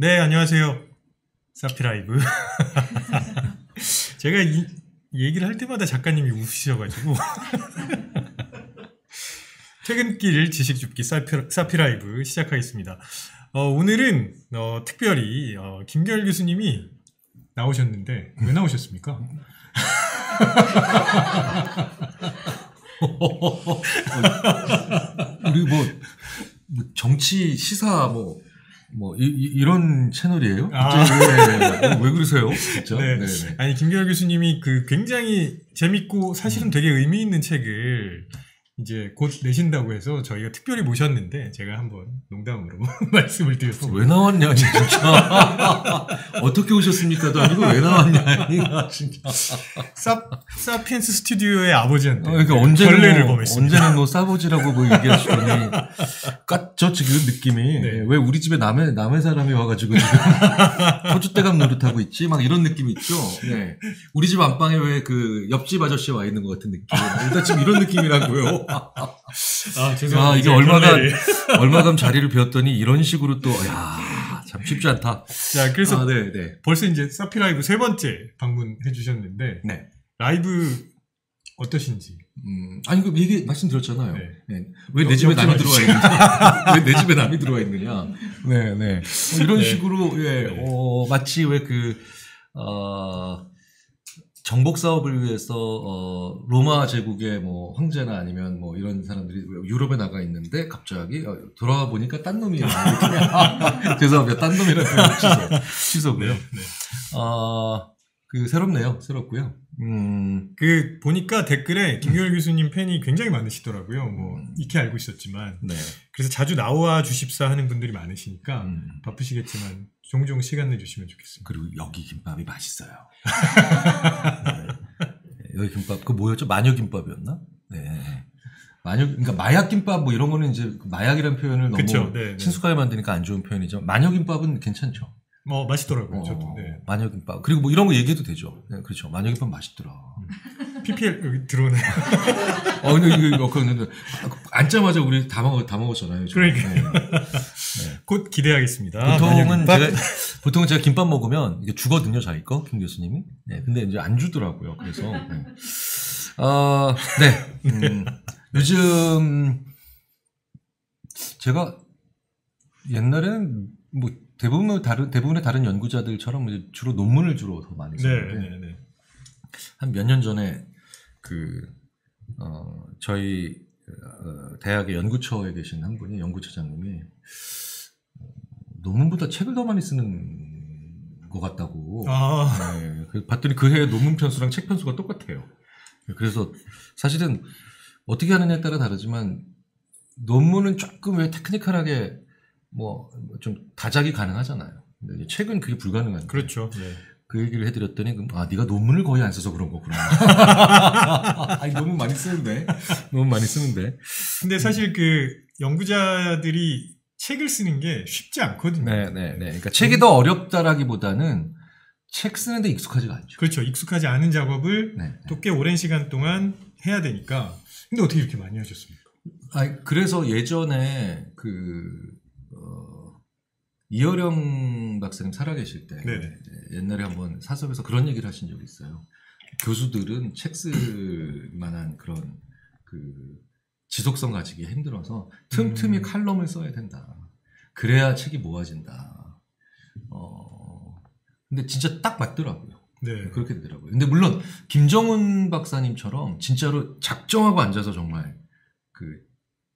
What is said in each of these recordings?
네, 안녕하세요. 사피라이브. 제가 이 얘기를 할 때마다 작가님이 웃으셔가지고. 퇴근길 지식 줍기 사피라이브 시작하겠습니다. 오늘은 특별히 김결 교수님이 나오셨는데 왜 나오셨습니까? 우리 뭐 정치 시사 이런 채널이에요? 왜 그러세요? 진짜? 네. 아니 김결 교수님이 굉장히 재밌고 사실은 되게 의미 있는 책을 이제 곧 내신다고 해서 저희가 특별히 모셨는데 제가 한번 농담으로 말씀을 드렸습니다. 왜 나왔냐 진짜. 어떻게 오셨습니까도 아니고 왜 나왔냐 진짜. 사피엔스 스튜디오의 아버지한테 그러니까 전례를 범했습니다. 언제는 뭐 싸보지라고 얘기하시더니 저 지금 느낌이 왜 우리 집에 남의 사람이 와가지고 지금 터줏대감 노릇하고 있지 막 이런 느낌 있죠. 네. 우리 집 안방에 왜 그 옆집 아저씨 와 있는 것 같은 느낌. 일단 지금 이런 느낌이라고요. 죄송합니다. 이게 얼마간 자리를 비웠더니 이런 식으로 또, 참 쉽지 않다. 자, 그래서 벌써 이제 사피라이브 3번째 방문해 주셨는데, 라이브 어떠신지? 아니, 그 얘기 말씀드렸잖아요. 왜 내 집에 남이 들어와 있느냐? 왜 내 집에 남이 들어와 있느냐? 이런 식으로, 마치 왜 정복 사업을 위해서 로마 제국의 뭐 황제나 아니면 뭐 이런 사람들이 유럽에 나가 있는데 갑자기 돌아와 보니까 딴 놈이야. 죄송합니다. 딴 놈이라는 취소고요. 새롭고요. 보니까 댓글에 김규열 교수님 팬이 굉장히 많으시더라고요. 익히 알고 있었지만. 그래서 자주 나와 주십사 하는 분들이 많으시니까 바쁘시겠지만 종종 시간 내주시면 좋겠습니다. 그리고 여기 김밥이 맛있어요. 여기 김밥, 뭐였죠? 마녀김밥이었나? 그러니까 마약김밥 뭐 이런 거는 이제 마약이라는 표현을 너무 친숙하게 만드니까 안 좋은 표현이죠. 마녀김밥은 괜찮죠. 맛있더라고요, 저도. 마녀김밥. 그리고 뭐 이런 거 얘기해도 되죠. 그렇죠. 마녀김밥 맛있더라. PPL 여기 들어오네. 근데 앉자마자 우리 다 먹었잖아요. 그러니까. 곧 기대하겠습니다. 보통은 제가 김밥 먹으면 이게 주거든요, 자기 거, 김 교수님이. 근데 이제 안 주더라고요. 그래서. 요즘, 제가 옛날에는 대부분의 다른 연구자들처럼 주로 논문을 더 많이 썼는데. 한 몇 년 전에 저희 대학의 연구처에 계신 한 분이 연구처장님이 논문보다 책을 더 많이 쓰는 것 같다고. 봤더니 그 해 논문 편수랑 책 편수가 똑같아요. 그래서 사실은 어떻게 하느냐에 따라 다르지만 논문은 조금 왜 테크니컬하게 좀 다작이 가능하잖아요. 근데 책은 그게 불가능한데. 그렇죠. 그 얘기를 해드렸더니 네가 논문을 거의 안 써서 그런 거구나. 아니 너무 많이 쓰는데. 근데 사실 연구자들이 책을 쓰는 게 쉽지 않거든요. 그러니까 책이 더 어렵다라기보다는 책 쓰는데 익숙하지가 않죠. 그렇죠. 익숙하지 않은 작업을 또 꽤 오랜 시간 동안 해야 되니까. 근데 어떻게 이렇게 많이 하셨습니까? 그래서 예전에 이어령 박사님 살아계실 때 옛날에 한번 사석에서 그런 얘기를 하신 적이 있어요. 교수들은 책 쓸 만한 그런 지속성 가지기 힘들어서 틈틈이 칼럼을 써야 된다. 그래야 책이 모아진다. 근데 진짜 딱 맞더라고요. 그렇게 되더라고요. 근데 물론 김정은 박사님처럼 진짜로 작정하고 앉아서 정말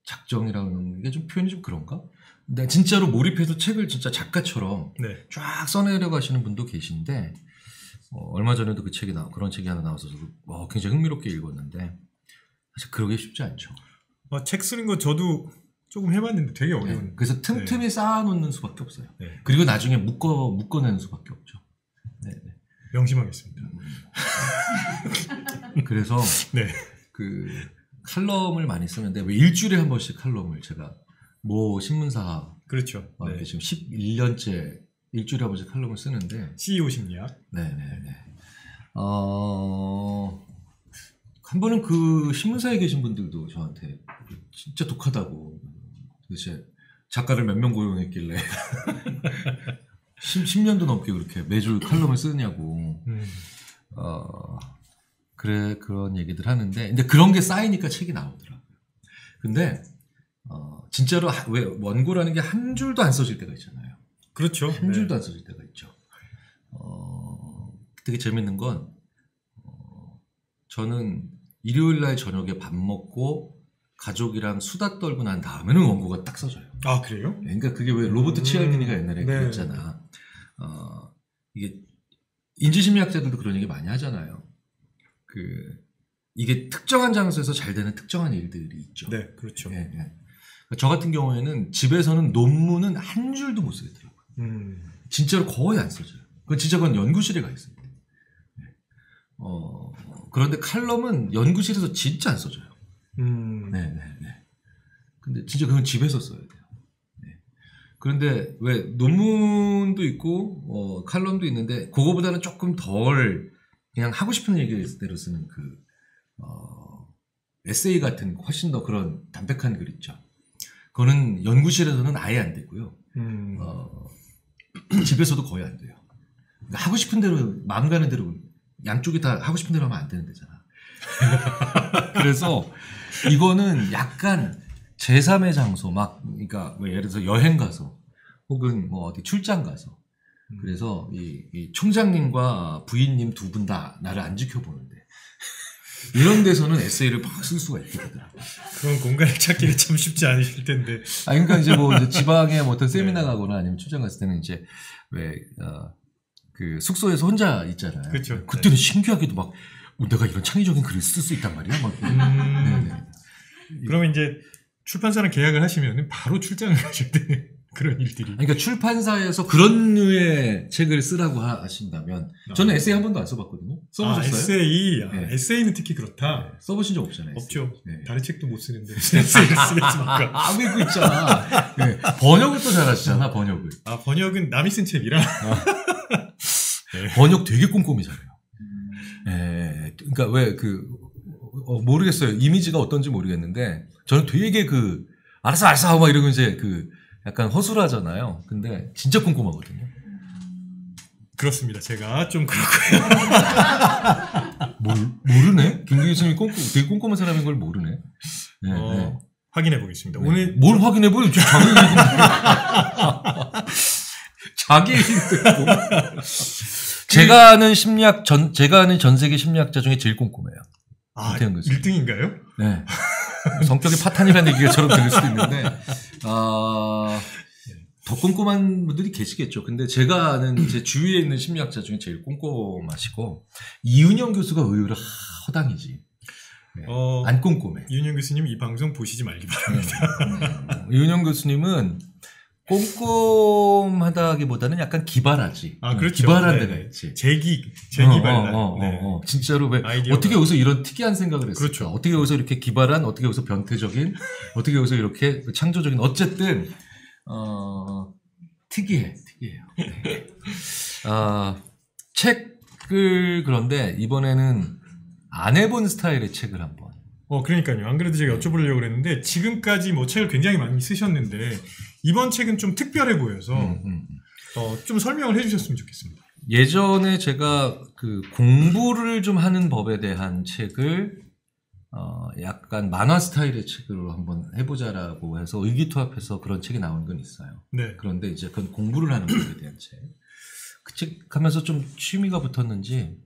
작정이라는 게 좀 표현이 좀 그런가? 근데 진짜로 몰입해서 책을 진짜 작가처럼 쫙 써내려 가시는 분도 계신데 얼마 전에도 그런 책이 하나 나와서 굉장히 흥미롭게 읽었는데 사실 그러기 쉽지 않죠. 책 쓰는 거 저도 조금 해봤는데 되게 어려운. 그래서 틈틈이 쌓아놓는 수밖에 없어요. 그리고 나중에 묶어내는 수밖에 없죠. 명심하겠습니다. 그래서 칼럼을 많이 쓰는데 왜 일주일에 한 번씩 칼럼을 제가 신문사 그렇죠. 지금 11년째 일주일에 한 번씩 칼럼을 쓰는데 CEO 심리학. 한 번은 신문사에 계신 분들도 저한테 진짜 독하다고 도대체 작가를 몇 명 고용했길래 10년도 넘게 그렇게 매주 칼럼을 쓰느냐고. 그래, 그런 얘기들 하는데, 근데 그런 게 쌓이니까 책이 나오더라고요. 근데, 진짜로, 왜, 원고라는 게 한 줄도 안 써질 때가 있잖아요. 그렇죠. 한 줄도 안 써질 때가 있죠. 되게 재밌는 건, 저는 일요일 날 저녁에 밥 먹고, 가족이랑 수다 떨고 난 다음에는 원고가 딱 써져요. 아, 그래요? 그러니까 그게 왜 로버트 치알디니가 옛날에 그랬잖아. 이게, 인지심리학자들도 그런 얘기 많이 하잖아요. 이게 특정한 장소에서 잘 되는 특정한 일들이 있죠. 네, 그렇죠. 예, 예. 저 같은 경우에는 집에서는 논문은 한 줄도 못 쓰겠더라고요. 진짜로 거의 안 써져요. 그건 연구실에 가 있어요. 그런데 칼럼은 연구실에서 진짜 안 써져요. 네. 근데 진짜 그건 집에서 써야 돼요. 네. 그런데 왜 논문도 있고, 칼럼도 있는데, 그거보다는 조금 덜 그냥 하고 싶은 얘기대로 쓰는 에세이 같은 훨씬 더 그런 담백한 글 있죠. 그거는 연구실에서는 아예 안 되고요. 집에서도 거의 안 돼요. 그러니까 하고 싶은 대로, 마음 가는 대로, 양쪽이 다 하고 싶은 대로 하면 안 되는 데잖아. 그래서 이거는 약간 제3의 장소, 그러니까 뭐 예를 들어서 여행 가서, 혹은 뭐 어디 출장 가서, 그래서 이 총장님과 부인님 두 분 다 나를 안 지켜보는데 이런 데서는 에세이를 막 쓸 수가 있게 되더라고요. 그런 공간을 찾기가 참 쉽지 않으실 텐데. 그러니까 이제 뭐 이제 지방에 뭐 어떤 세미나 가거나 아니면 출장 갔을 때는 이제 왜 그 숙소에서 혼자 있잖아요. 그렇죠. 그때는 신기하게도 막 내가 이런 창의적인 글을 쓸 수 있단 말이야. 막. 네네. 그러면 이제 출판사랑 계약을 하시면 바로 출장을 하실 때 그런 일들이. 그러니까 출판사에서 그런 류의 책을 쓰라고 하신다면 저는 에세이 한 번도 안 써봤거든요. 써보셨어요? 에세이. 네. 에세이는 특히 그렇다. 네. 써보신 적 없잖아요. 없죠. 네. 다른 책도 못 쓰는데 에세이를 쓰겠습니까? 왜 그 있잖아. 네. 번역을 또 잘하시잖아. 번역을. 번역은 남이 쓴 책이라. 네. 번역 되게 꼼꼼히 잘해요. 네. 그러니까 왜 모르겠어요. 이미지가 어떤지 모르겠는데 저는 되게 알았어 하고 막 이러고 이제 약간 허술하잖아요. 근데 진짜 꼼꼼하거든요. 그렇습니다. 제가 좀 그렇고요. 모르네? 김규 교수님이 되게 꼼꼼한 사람인 걸 모르네. 네, 네. 확인해 보겠습니다. 네. 오늘 뭘 확인해 보요? 자기 얘기도 제가 아는 전 세계 심리학자 중에 제일 꼼꼼해요. 1등인가요? 네. 성격이 파탄이라는 얘기가처럼 들릴 수도 있는데, 더 꼼꼼한 분들이 계시겠죠. 근데 제가 아는 제 주위에 있는 심리학자 중에 제일 꼼꼼하시고, 이은영 교수가 의외로 허당이지. 네. 안 꼼꼼해. 이은영 교수님 이 방송 보시지 말기 바랍니다. 이은영 교수님은 꼼꼼하다기보다는 약간 기발하지. 그렇죠. 기발한 데가 있지. 재기발랄. 진짜로 왜 어떻게 여기서 이런 특이한 생각을 했을까? 그렇죠. 어떻게 여기서 이렇게 기발한, 어떻게 여기서 변태적인, 어떻게 여기서 이렇게 창조적인, 어쨌든 특이해요. 네. 책을 그런데 이번에는 안 해본 스타일의 책을 한번. 그러니까요. 안 그래도 제가 여쭤보려고 그랬는데 지금까지 뭐 책을 굉장히 많이 쓰셨는데 이번 책은 좀 특별해 보여서 좀 설명을 해주셨으면 좋겠습니다. 예전에 제가 공부를 좀 하는 법에 대한 책을 약간 만화 스타일의 책으로 한번 해보자라고 해서 의기투합해서 그런 책이 나온 건 있어요. 네. 그런데 이제 그건 공부를 하는 법에 대한 책. 그 책 하면서 좀 취미가 붙었는지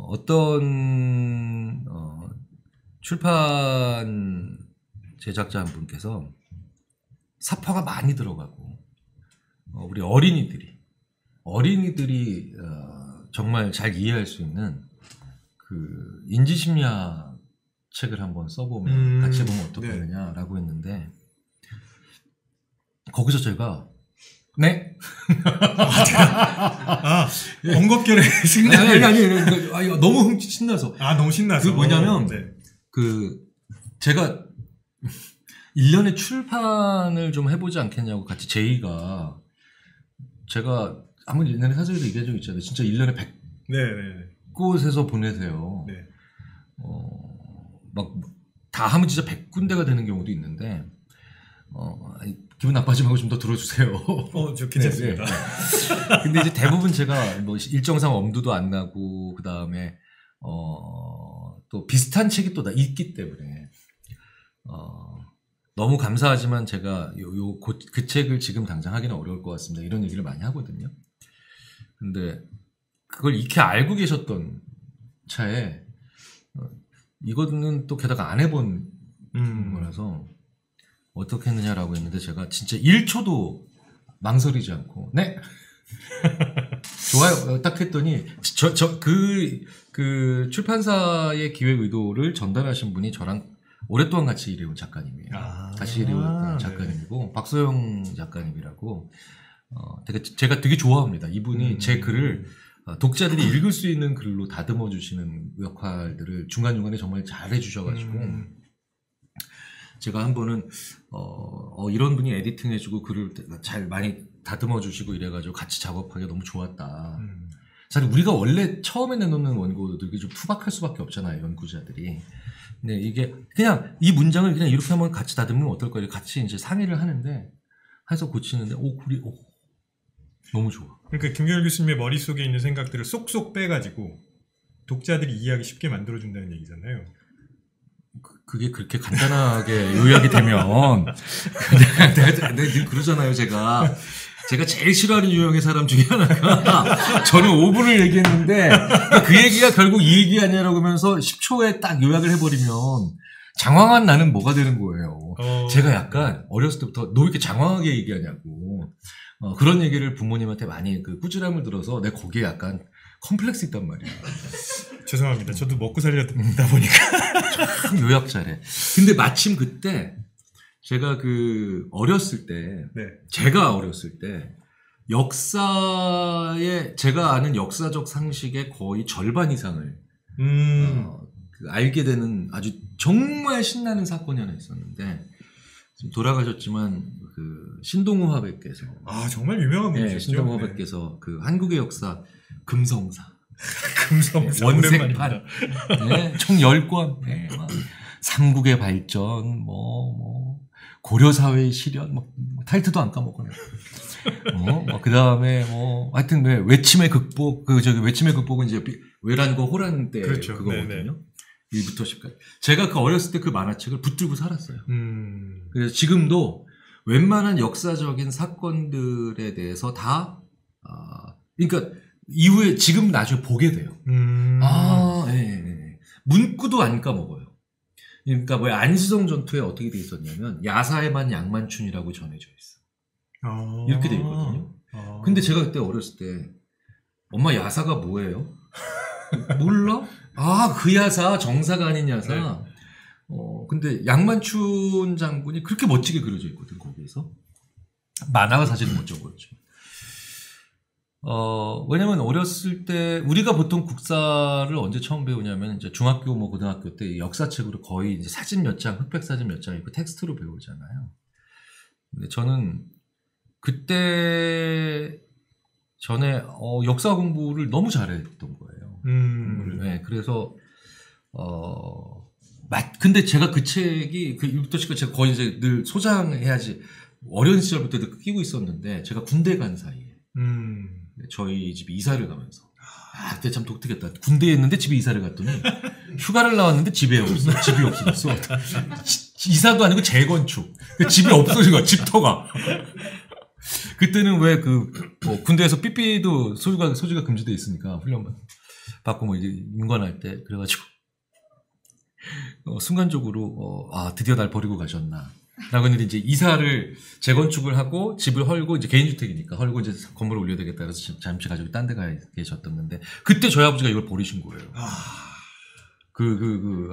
어떤 출판 제작자 한 분께서 사파가 많이 들어가고 우리 어린이들이 정말 잘 이해할 수 있는 인지심리학 책을 한번 써보면 같이 해보면 어떻겠느냐라고 했는데 거기서 제가 네? 번겁결에 승낙을 아니 너무 흠칫 신나서 너무 신나서 뭐냐면 제가 1년에 출판을 좀 해보지 않겠냐고 같이 제의가 제가 아무리 옛날에 사전에도 얘기한 적 있잖아요. 진짜 1년에 100곳에서 보내세요. 네. 막 다 하면 진짜 100군데가 되는 경우도 있는데 기분 나빠지면 하고 좀 더 들어주세요. 저 괜찮습니다. 네, 네. 근데 이제 대부분 제가 뭐 일정상 엄두도 안 나고, 그 다음에, 또 비슷한 책이 또 있기 때문에, 너무 감사하지만 제가 그 책을 지금 당장 하기는 어려울 것 같습니다. 이런 얘기를 많이 하거든요. 근데 그걸 익히 알고 계셨던 차에, 이거는 또 게다가 안 해본 거라서, 어떻게 했느냐라고 했는데 제가 진짜 1초도 망설이지 않고 네 좋아요 딱 했더니 그 출판사의 기획 의도를 전달하신 분이 저랑 오랫동안 같이 일해온 작가님이에요. 같이 일해온 작가님이고 네. 박소영 작가님이라고 제가 되게 좋아합니다. 이분이 제 글을 독자들이 읽을 수 있는 글로 다듬어 주시는 역할들을 중간중간에 정말 잘 해주셔가지고 제가 한 번은 이런 분이 에디팅 해주고 글을 잘 많이 다듬어 주시고 이래가지고 같이 작업하기가 너무 좋았다. 사실 우리가 원래 처음에 내놓는 원고들이 좀 투박할 수밖에 없잖아요, 연구자들이. 근데 이게 그냥 이 문장을 그냥 이렇게 한번 같이 다듬으면 어떨까요? 같이 이제 상의를 하는데 해서 고치는데 글이 너무 좋아. 그러니까 김경일 교수님의 머릿속에 있는 생각들을 쏙쏙 빼가지고 독자들이 이해하기 쉽게 만들어준다는 얘기잖아요. 그게 그렇게 간단하게 요약이 되면 내가 늘 그러잖아요. 제가 제일 싫어하는 유형의 사람 중에 하나가 저는 5분을 얘기했는데 그 얘기가 결국 이 얘기 아니냐라고 하면서 10초에 딱 요약을 해버리면 장황한 나는 뭐가 되는 거예요. 제가 약간 어렸을 때부터 너 왜 이렇게 장황하게 얘기하냐고 그런 얘기를 부모님한테 많이 그 꾸지람을 들어서 내가 거기에 약간 컴플렉스 있단 말이야. 죄송합니다. 저도 먹고 살려다 보니까 참 요약 잘해. 근데 마침 그때 제가 어렸을 때, 네. 제가 어렸을 때 역사에 제가 아는 역사적 상식의 거의 절반 이상을 알게 되는 아주 정말 신나는 사건이 하나 있었는데 지금 돌아가셨지만 신동우 화백께서 정말 유명한 분이시죠. 네, 신동우 화백께서 네. 한국의 역사 금성사 원색판 네, 총 10권 네, 삼국의 발전 고려사회의 실현 타이틀도 안 까먹어요. 그다음에 하여튼 외침의 극복 외침의 극복은 이제 외란과 호란 때 그렇죠. 그거거든요. 1부터 10까지. 제가 어렸을 때 그 만화책을 붙들고 살았어요. 그래서 지금도 웬만한 역사적인 사건들에 대해서 다 그러니까 이후에 지금 나중에 보게 돼요. 예. 문구도 안 까먹어요. 그러니까 안시성 전투에 어떻게 돼 있었냐면 야사에만 양만춘이라고 전해져 있어. 이렇게 돼 있거든요. 근데 제가 그때 어렸을 때 엄마 야사가 뭐예요? 몰라? 그 야사 정사가 아닌 야사. 네. 근데 양만춘 장군이 그렇게 멋지게 그려져 있거든 거기에서. 만화가 사실은 멋져 보였죠. 왜냐면 어렸을 때 우리가 보통 국사를 언제 처음 배우냐면 이제 중학교 고등학교 때 역사책으로 거의 이제 사진 몇 장, 흑백 사진 몇 장 있고 텍스트로 배우잖아요. 근데 저는 그때 전에 역사 공부를 너무 잘했던 거예요. 네, 그래서 근데 제가 그 책이 1부터 10까지 제가 거의 이제 늘 소장해야지 어린 시절부터 늘 끼고 있었는데 제가 군대 간 사이에 저희 집에 이사를 가면서 그때 참 독특했다. 군대에 있는데 집에 이사를 갔더니 휴가를 나왔는데 집이 없어졌어. 이사도 아니고 재건축. 집이 없어진 거야. 집터가. 그때는 왜 군대에서 삐삐도 소지가 금지돼 있으니까 훈련 받고 이제 인관할 때 그래가지고 순간적으로 드디어 날 버리고 가셨나. 라고 했는데 이제 이사를 재건축을 하고 집을 헐고 이제 개인주택이니까 헐고 이제 건물을 올려야 되겠다 그래서 잠시 가지고 딴 데 가 계셨었는데 그때 저희 아버지가 이걸 버리신 거예요.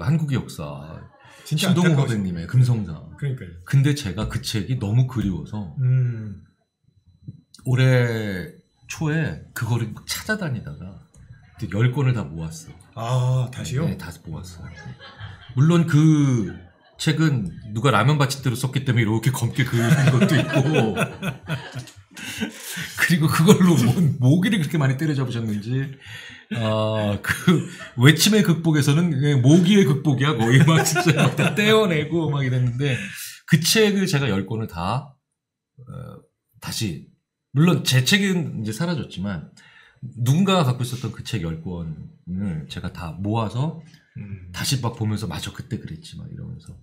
한국의 역사 신동우 화백님의 금성사. 그러니까요. 근데 제가 그 책이 너무 그리워서 올해 초에 그거를 찾아다니다가 10권을 다 모았어. 다시요? 네, 다 모았어요. 물론 그 책은 누가 라면 받침대로 썼기 때문에 이렇게 검게 그린 것도 있고 그리고 그걸로 모기를 그렇게 많이 때려잡으셨는지 외침의 극복에서는 모기의 극복이야 거의 막 진짜 다 떼어내고 막 이랬는데 그 책을 제가 10권을 다 다시 물론 제 책은 이제 사라졌지만 누군가가 갖고 있었던 그 책 10권을 제가 다 모아서 다시 막 보면서 맞아 그때 그랬지 막 이러면서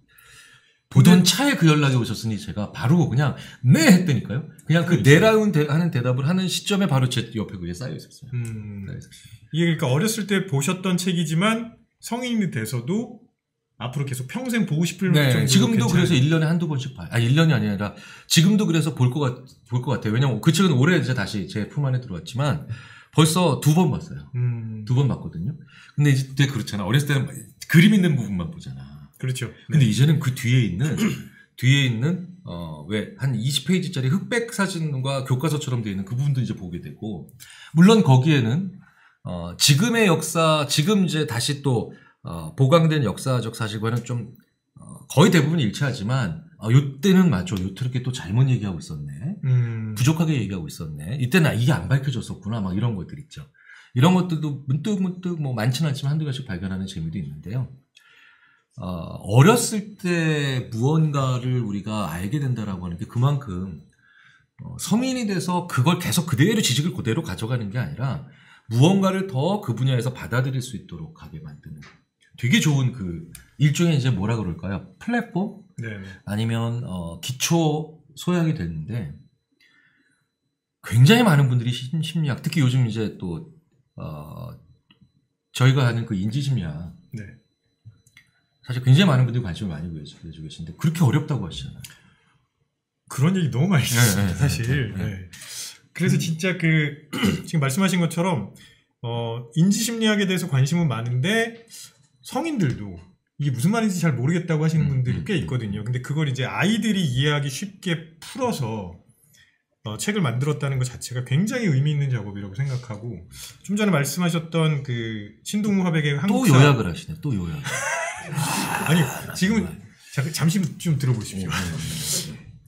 보던 차에 그 연락이 오셨으니 제가 바로 그냥 네 했다니까요. 그냥 그 네라운 하는 대답을 하는 시점에 바로 제 옆에 그게 쌓여 있었어요. 이게 그러니까 어렸을 때 보셨던 책이지만 성인이 돼서도 앞으로 계속 평생 보고 싶을 정도로 지금도 그래서 1년에 한두 번씩 봐요. 1년이 아니라 지금도 그래서 볼 것 같아요. 왜냐면 그 책은 올해 이제 다시 제 품 안에 들어왔지만 벌써 2번 봤어요. 2번 봤거든요. 근데 이제 그렇잖아. 어렸을 때는 그림 있는 부분만 보잖아. 그렇죠. 근데 이제는 그 뒤에 있는 왜 한 20페이지짜리 흑백 사진과 교과서처럼 되어 있는 그 부분도 이제 보게 되고, 물론 거기에는 지금의 역사, 지금 이제 다시 또 보강된 역사적 사실과는 좀 거의 대부분 일치하지만 요때는 맞죠. 요렇게 또 잘못 얘기하고 있었네. 부족하게 얘기하고 있었네. 이때는 이게 안 밝혀졌었구나. 막 이런 것들 있죠. 이런 것들도 문득 뭐 많지는 않지만 한두 가지 발견하는 재미도 있는데요. 어렸을 때 무언가를 우리가 알게 된다라고 하는 게 그만큼 성인이 돼서 그걸 계속 그대로 지식을 그대로 가져가는 게 아니라 무언가를 더 그 분야에서 받아들일 수 있도록 하게 만드는 되게 좋은 그 일종의 이제 뭐라 그럴까요? 플랫폼? 네네. 아니면 기초 소양이 됐는데 굉장히 많은 분들이 심리학, 특히 요즘 이제 또 저희가 하는 그 인지심리학, 네. 사실 굉장히 많은 분들이 관심을 많이 보여주고 계신데 그렇게 어렵다고 하시잖아요. 그런 얘기 너무 많이 듣습니다, 사실. 네. 그래서 진짜 지금 말씀하신 것처럼 인지심리학에 대해서 관심은 많은데 성인들도 이게 무슨 말인지 잘 모르겠다고 하시는 분들이 꽤 있거든요. 근데 그걸 이제 아이들이 이해하기 쉽게 풀어서 책을 만들었다는 것 자체가 굉장히 의미 있는 작업이라고 생각하고, 좀 전에 말씀하셨던 그 신동무 화백의 한국사. 또 요약을 하시네. 또 요약. 아니 지금 잠시 좀 들어보십시오.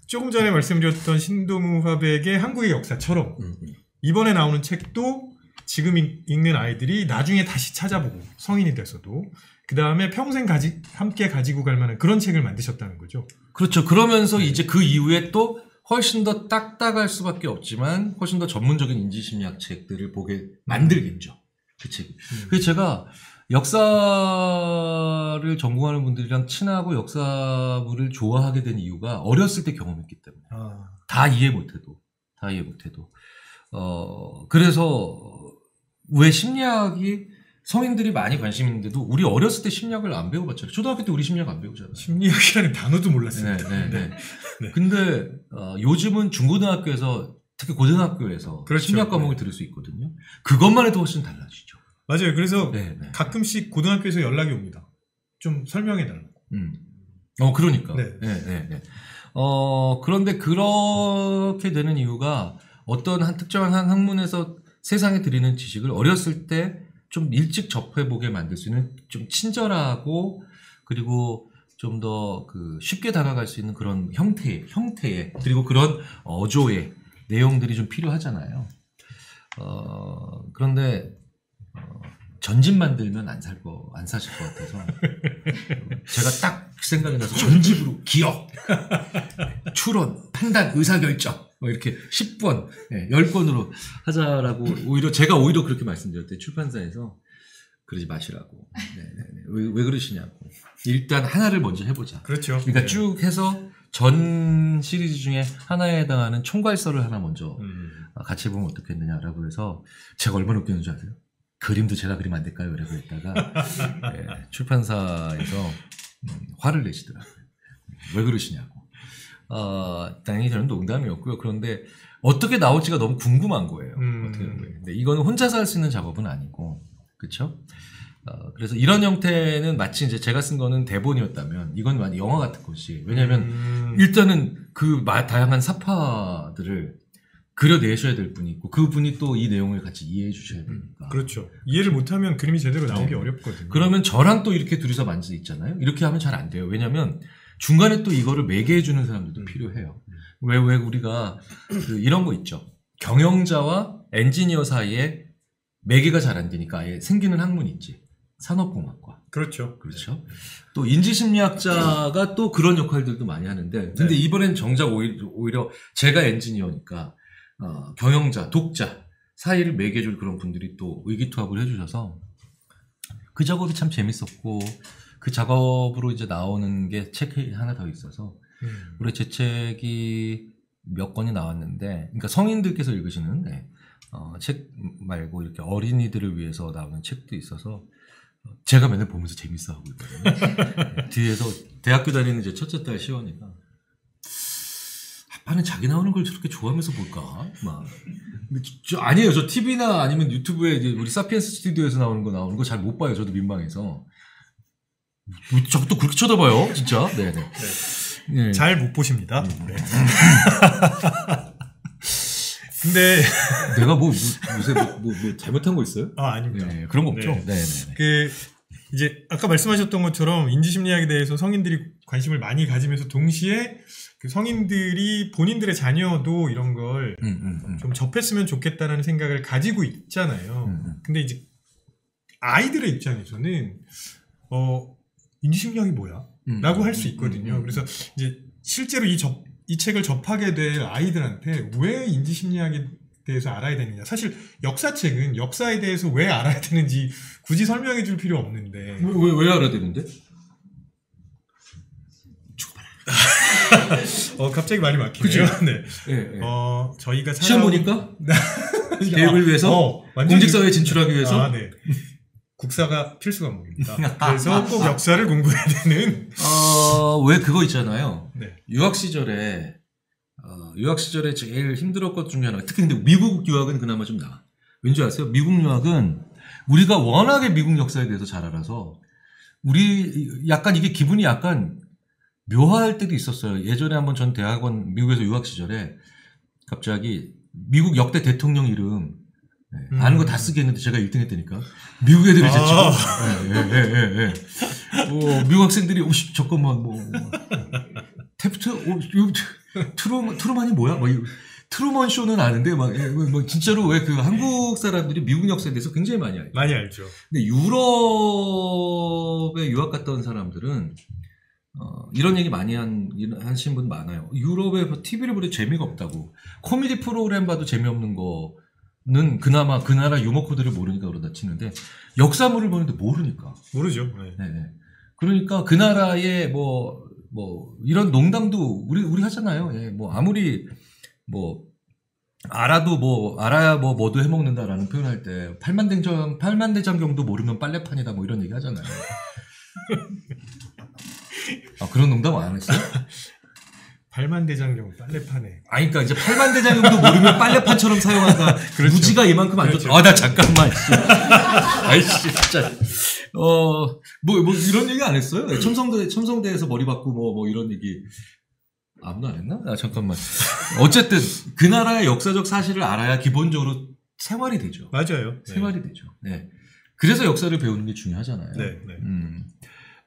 조금 전에 말씀드렸던 신동무 화백의 한국의 역사처럼 이번에 나오는 책도 지금 읽는 아이들이 나중에 다시 찾아보고 성인이 돼서도 그 다음에 평생 함께 가지고 갈 만한 그런 책을 만드셨다는 거죠. 그렇죠. 그러면서 이제 그 이후에 또 훨씬 더 딱딱할 수밖에 없지만 훨씬 더 전문적인 인지심리학 책들을 보게 만들겠죠. 그 책이. 그래서 제가 역사를 전공하는 분들이랑 친하고 역사물을 좋아하게 된 이유가 어렸을 때 경험했기 때문에. 다 이해 못해도. 그래서 왜 심리학이 성인들이 많이 관심 있는데도 우리 어렸을 때 심리학을 안 배워봤잖아요. 초등학교 때 우리 심리학 안 배우잖아요. 심리학이라는 단어도 몰랐습니다. 네. 근데 요즘은 중고등학교에서 특히 고등학교에서 그렇죠. 심리학 과목을 들을 수 있거든요. 그것만 해도 훨씬 달라지죠. 맞아요. 그래서 가끔씩 고등학교에서 연락이 옵니다. 좀 설명해달라고. 그러니까. 네. 그런데 그렇게 되는 이유가 어떤 특정한 한 학문에서 세상에 드리는 지식을 어렸을 때 좀 일찍 접해보게 만들 수 있는 좀 친절하고 그리고 좀 더 쉽게 다가갈 수 있는 그런 형태의 그리고 그런 어조의 내용들이 좀 필요하잖아요. 그런데 전집 만들면 안 사실 것 같아서 제가 딱 생각이 나서 전집으로 기억, 추론, 판단, 의사결정 이렇게 10권, 10권으로 하자라고 제가 오히려 그렇게 말씀드렸대요. 출판사에서 그러지 마시라고. 왜 그러시냐고. 일단 하나를 먼저 해보자. 그렇죠. 그러니까 쭉 해서 전 시리즈 중에 하나에 해당하는 총괄서를 하나 먼저 같이 해보면 어떻겠느냐라고 해서 제가 얼마나 웃겼는 줄 아세요? 그림도 제가 그리면 안 될까요? 라고 했다가 출판사에서 화를 내시더라고요. 왜 그러시냐고. 당연히 저는 농담이었고요. 그런데 어떻게 나올지가 너무 궁금한 거예요. 어떻게 하는 거예요. 근데 이거는 혼자서 할 수 있는 작업은 아니고, 그렇죠? 그래서 이런 형태는 마치 이제 제가 쓴 거는 대본이었다면 이건 완전 영화 같은 것이, 왜냐하면 일단은 그 다양한 사파들을 그려내셔야 될 분이 있고 그분이 또 이 내용을 같이 이해해 주셔야 되니까. 그렇죠. 이해를 못하면 그림이 제대로 나오기 어렵거든요. 그러면 저랑 또 이렇게 둘이서 만들 수 있잖아요. 이렇게 하면 잘 안 돼요. 왜냐하면 중간에 또 이거를 매개해 주는 사람들도 필요해요. 왜 우리가 이런 거 있죠. 경영자와 엔지니어 사이에 매개가 잘 안 되니까 아예 생기는 학문이 있지. 산업공학과. 그렇죠. 그렇죠. 또 인지심리학자가 또 그런 역할들도 많이 하는데, 근데 이번엔 정작 오히려 제가 엔지니어니까 경영자, 독자 사이를 매개줄 그런 분들이 또 의기투합을 해주셔서 그 작업이 참 재밌었고, 그 작업으로 이제 나오는 게 책이 하나 더 있어서 올해 제 책이 몇 권이 나왔는데, 그러니까 성인들께서 읽으시는 책 말고 이렇게 어린이들을 위해서 나오는 책도 있어서 제가 맨날 보면서 재밌어하고 있거든요. 뒤에서 대학교 다니는 이제 첫째 딸 시원이가 아빠는 자기 나오는 걸 저렇게 좋아하면서 볼까? 막. 아니에요. 저 TV나 아니면 유튜브에 이제 우리 사피엔스 스튜디오에서 나오는 거 잘 못 봐요. 저도 민망해서. 자꾸 또 그렇게 쳐다봐요. 진짜. 네네. 네. 잘 못 보십니다. 네. 근데 내가 요새 뭐 잘못한 거 있어요? 아닙니다. 네, 그런 거 없죠. 네. 이제 아까 말씀하셨던 것처럼 인지심리학에 대해서 성인들이 관심을 많이 가지면서 동시에 그 성인들이 본인들의 자녀도 이런 걸 좀 접했으면 좋겠다는 생각을 가지고 있잖아요. 근데 이제 아이들의 입장에서는 인지심리학이 뭐야? 라고 할 수 있거든요. 그래서 이제 실제로 이 책을 접하게 될 아이들한테 왜 인지심리학에 대해서 알아야 되느냐. 사실 역사책은 역사에 대해서 왜 알아야 되는지 굳이 설명해 줄 필요 없는데. 왜 알아야 되는데? 죽어봐라. 갑자기 말이 막히네요. 네. 저희가 시험 보니까? 교육을 위해서? 공직사회에 진출하기 위해서? 네. 국사가 필수 과목입니다. 그래서 꼭 역사를 공부해야 되는. 왜 그거 있잖아요. 네. 유학 시절에 제일 힘들었던 것 중에 하나가, 특히 근데 미국 유학은 그나마 좀 나아. 왠지 아세요? 미국 유학은 우리가 워낙에 미국 역사에 대해서 잘 알아서 약간 이게 기분이 약간 묘할 때도 있었어요. 예전에 한번 전 대학원 미국에서 유학 시절에 갑자기 미국 역대 대통령 이름 아는 거 다 쓰게 했는데 제가 1등 했다니까. 미국 애들이 제치고. 미국 학생들이, 잠깐만, 태프트, 트루먼이 뭐야? 트루먼 쇼는 아는데, 진짜로 왜 그 한국 사람들이 미국 역사에 대해서 굉장히 많이 알죠. 많이 알죠. 근데 유럽에 유학 갔다 온 사람들은, 이런 얘기 많이 하시는 분 많아요. 유럽에 TV를 보니 재미가 없다고. 코미디 프로그램 봐도 재미없는 거는 그나마 그 나라 유머 코드를 모르니까 그러다 치는데, 역사물을 보는데 모르니까. 모르죠. 네. 그러니까 그 나라의 이런 농담도 우리 하잖아요. 아무리 알아야 뭐도 해먹는다라는 표현할 때, 팔만대장경도 모르면 빨래판이다 이런 얘기 하잖아요. 그런 농담 안 했어요? 팔만대장경 빨래판에. 그러니까 이제 팔만대장경도 모르면 빨래판처럼 사용한다. 그렇죠. 무지가 이만큼 안 좋다. 그렇죠. 나 잠깐만. 아이씨, 진짜. 이런 얘기 안 했어요? 첨성대에서 머리 받고 이런 얘기. 아무도 안 했나? 잠깐만. 어쨌든, 그 나라의 역사적 사실을 알아야 기본적으로 생활이 되죠. 맞아요. 생활이 되죠. 네. 그래서 역사를 배우는 게 중요하잖아요. 네.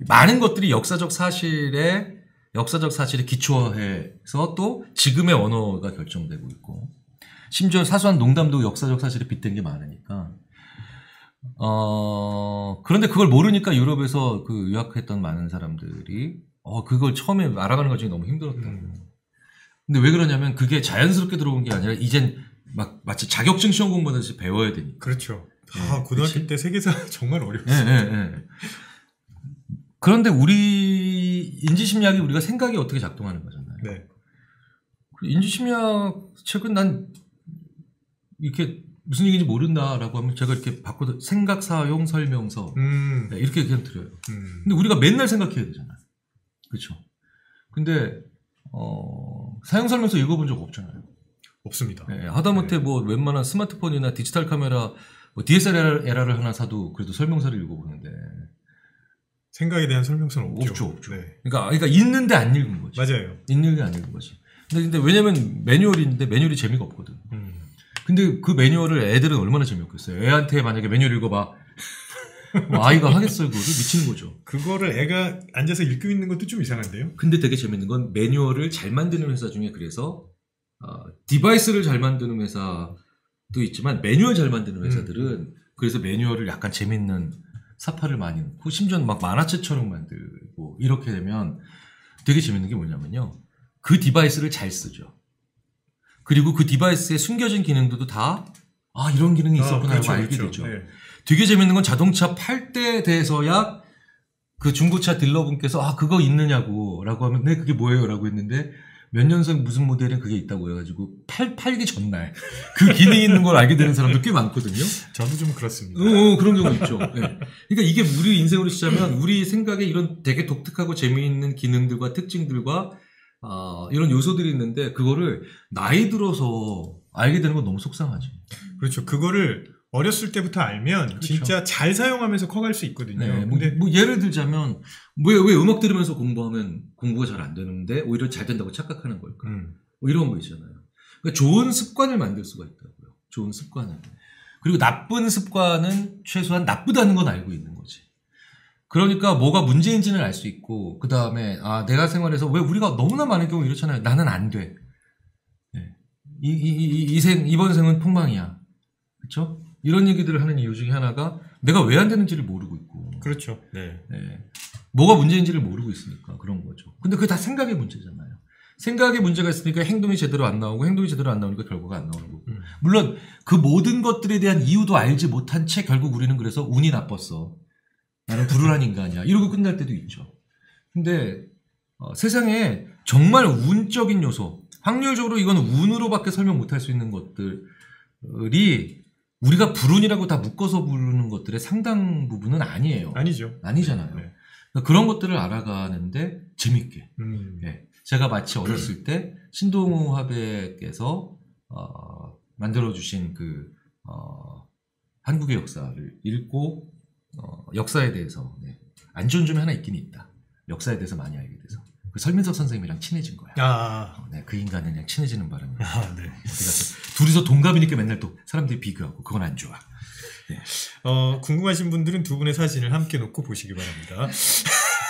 많은 것들이 역사적 사실에 기초해서 또 지금의 언어가 결정되고 있고, 심지어 사소한 농담도 역사적 사실에 빗댄 게 많으니까. 그런데 그걸 모르니까 유럽에서 그 유학했던 많은 사람들이 그걸 처음에 알아가는 과정이 너무 힘들었다고. 근데 왜 그러냐면 그게 자연스럽게 들어온 게 아니라 이젠 마치 자격증 시험 공부하듯이 배워야 되니까. 그렇죠. 고등학교 때 세계사 정말 어려웠어요. 네. 그런데 인지심리학이 우리가 생각이 어떻게 작동하는 거잖아요. 네. 인지심리학 책은 난 이렇게 무슨 얘기인지 모른다라고 하면 제가 이렇게 바꿔서 생각, 사용, 설명서 이렇게 그냥 드려요. 근데 우리가 맨날 생각해야 되잖아요. 그렇죠. 근데 사용 설명서 읽어본 적 없잖아요. 없습니다. 네, 하다못해 웬만한 스마트폰이나 디지털 카메라 DSLR을 하나 사도 그래도 설명서를 읽어보는데. 생각에 대한 설명서는 없죠. 네. 그러니까 있는데 안 읽은 거지. 맞아요. 있는데 안 읽은 거지. 근데 왜냐면 매뉴얼인데 매뉴얼이 재미가 없거든. 근데 그 매뉴얼을 애들은 얼마나 재미없겠어요. 애한테 만약에 매뉴얼 읽어봐. 아이가 하겠어요, 그거를? 미치는 거죠. 그거를 애가 앉아서 읽고 있는 것도 좀 이상한데요? 근데 되게 재밌는 건 매뉴얼을 잘 만드는 회사 중에 그래서 디바이스를 잘 만드는 회사도 있지만 매뉴얼 잘 만드는 회사들은 그래서 매뉴얼을 약간 재밌는 사파를 많이 넣고 심지어 막 만화책처럼 만들고 이렇게 되면 되게 재밌는 게 뭐냐면요. 그 디바이스를 잘 쓰죠. 그리고 그 디바이스에 숨겨진 기능들도 다 이런 기능이 있었구나 하고 알게 되죠. 네. 되게 재밌는 건 자동차 팔 때 돼서야 그 중고차 딜러분께서 그거 있느냐고 라고 하면 네 그게 뭐예요 라고 했는데 몇 년생 무슨 모델은 그게 있다고 해가지고 팔기 전날 그 기능이 있는 걸 알게 되는 사람도 꽤 많거든요. 저도 좀 그렇습니다. 그런 경우 있죠. 네. 그러니까 이게 우리 인생으로 치자면 우리 생각에 이런 되게 독특하고 재미있는 기능들과 특징들과 이런 요소들이 있는데 그거를 나이 들어서 알게 되는 건 너무 속상하지. 그렇죠. 그거를 어렸을 때부터 알면 그렇죠. 진짜 잘 사용하면서 커갈 수 있거든요. 네, 뭐 예를 들자면 왜 음악 들으면서 공부하면 공부가 잘 안 되는데 오히려 잘 된다고 착각하는 걸까? 뭐 이런 거 있잖아요. 그러니까 좋은 습관을 만들 수가 있다고요. 좋은 습관을. 그리고 나쁜 습관은 최소한 나쁘다는 건 알고 있는 거지. 그러니까 뭐가 문제인지는 알 수 있고 그 다음에 내가 생활에서 왜 우리가 너무나 많은 경우 이렇잖아요. 나는 안 돼. 네. 이번 생은 폭망이야. 그렇죠? 이런 얘기들을 하는 이유 중에 하나가 내가 왜 안 되는지를 모르고 있고. 그렇죠. 네. 뭐가 문제인지를 모르고 있으니까 그런 거죠. 근데 그게 다 생각의 문제잖아요. 생각의 문제가 있으니까 행동이 제대로 안 나오고 행동이 제대로 안 나오니까 결과가 안 나오는 거고. 물론 그 모든 것들에 대한 이유도 알지 못한 채 결국 우리는 그래서 운이 나빴어. 나는 불운한 인간이야. 이러고 끝날 때도 있죠. 근데 세상에 정말 운적인 요소, 확률적으로 이건 운으로밖에 설명 못할 수 있는 것들이 우리가 불운이라고 다 묶어서 부르는 것들의 상당 부분은 아니에요. 아니죠. 아니잖아요. 네. 그러니까 그런 것들을 알아가는데 재밌게. 네. 제가 마치 어렸을 때 신동우 화백께서 만들어주신 한국의 역사를 읽고 역사에 대해서 안 좋은 점이 하나 있긴 있다. 역사에 대해서 많이 알게 돼서. 그 설민석 선생님이랑 친해진 거야. 그 인간은 그냥 친해지는 바람에. 네. 어디 가서 둘이서 동갑이니까 맨날 또 사람들이 비교하고 그건 안 좋아. 네. 궁금하신 분들은 두 분의 사진을 함께 놓고 보시기 바랍니다.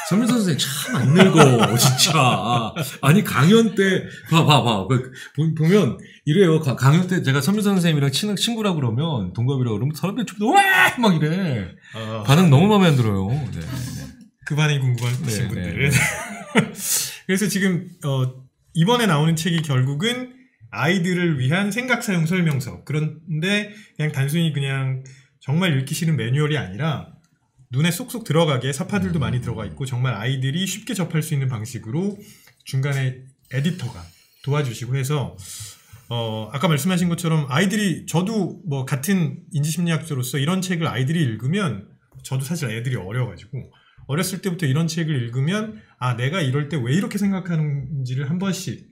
설민석 선생님 참 안 늙어 진짜. 아니 강연 때 봐봐 보면 이래요. 강연 때 제가 설민석 선생님이랑 친구라고 그러면 동갑이라고 그러면 사람들이 와 막 이래. 반응 너무 마음에 안 들어요. 네. 그 반응이 궁금하신 분들은. 그래서 지금 이번에 나오는 책이 결국은 아이들을 위한 생각 사용 설명서. 그런데 그냥 단순히 그냥 정말 읽기 싫은 매뉴얼이 아니라 눈에 쏙쏙 들어가게 사파들도 많이 들어가 있고 정말 아이들이 쉽게 접할 수 있는 방식으로 중간에 에디터가 도와주시고 해서 아까 말씀하신 것처럼 아이들이 저도 뭐 같은 인지심리학자로서 이런 책을 아이들이 읽으면 저도 사실 애들이 어려가지고 어렸을 때부터 이런 책을 읽으면 내가 이럴 때 왜 이렇게 생각하는지를 한 번씩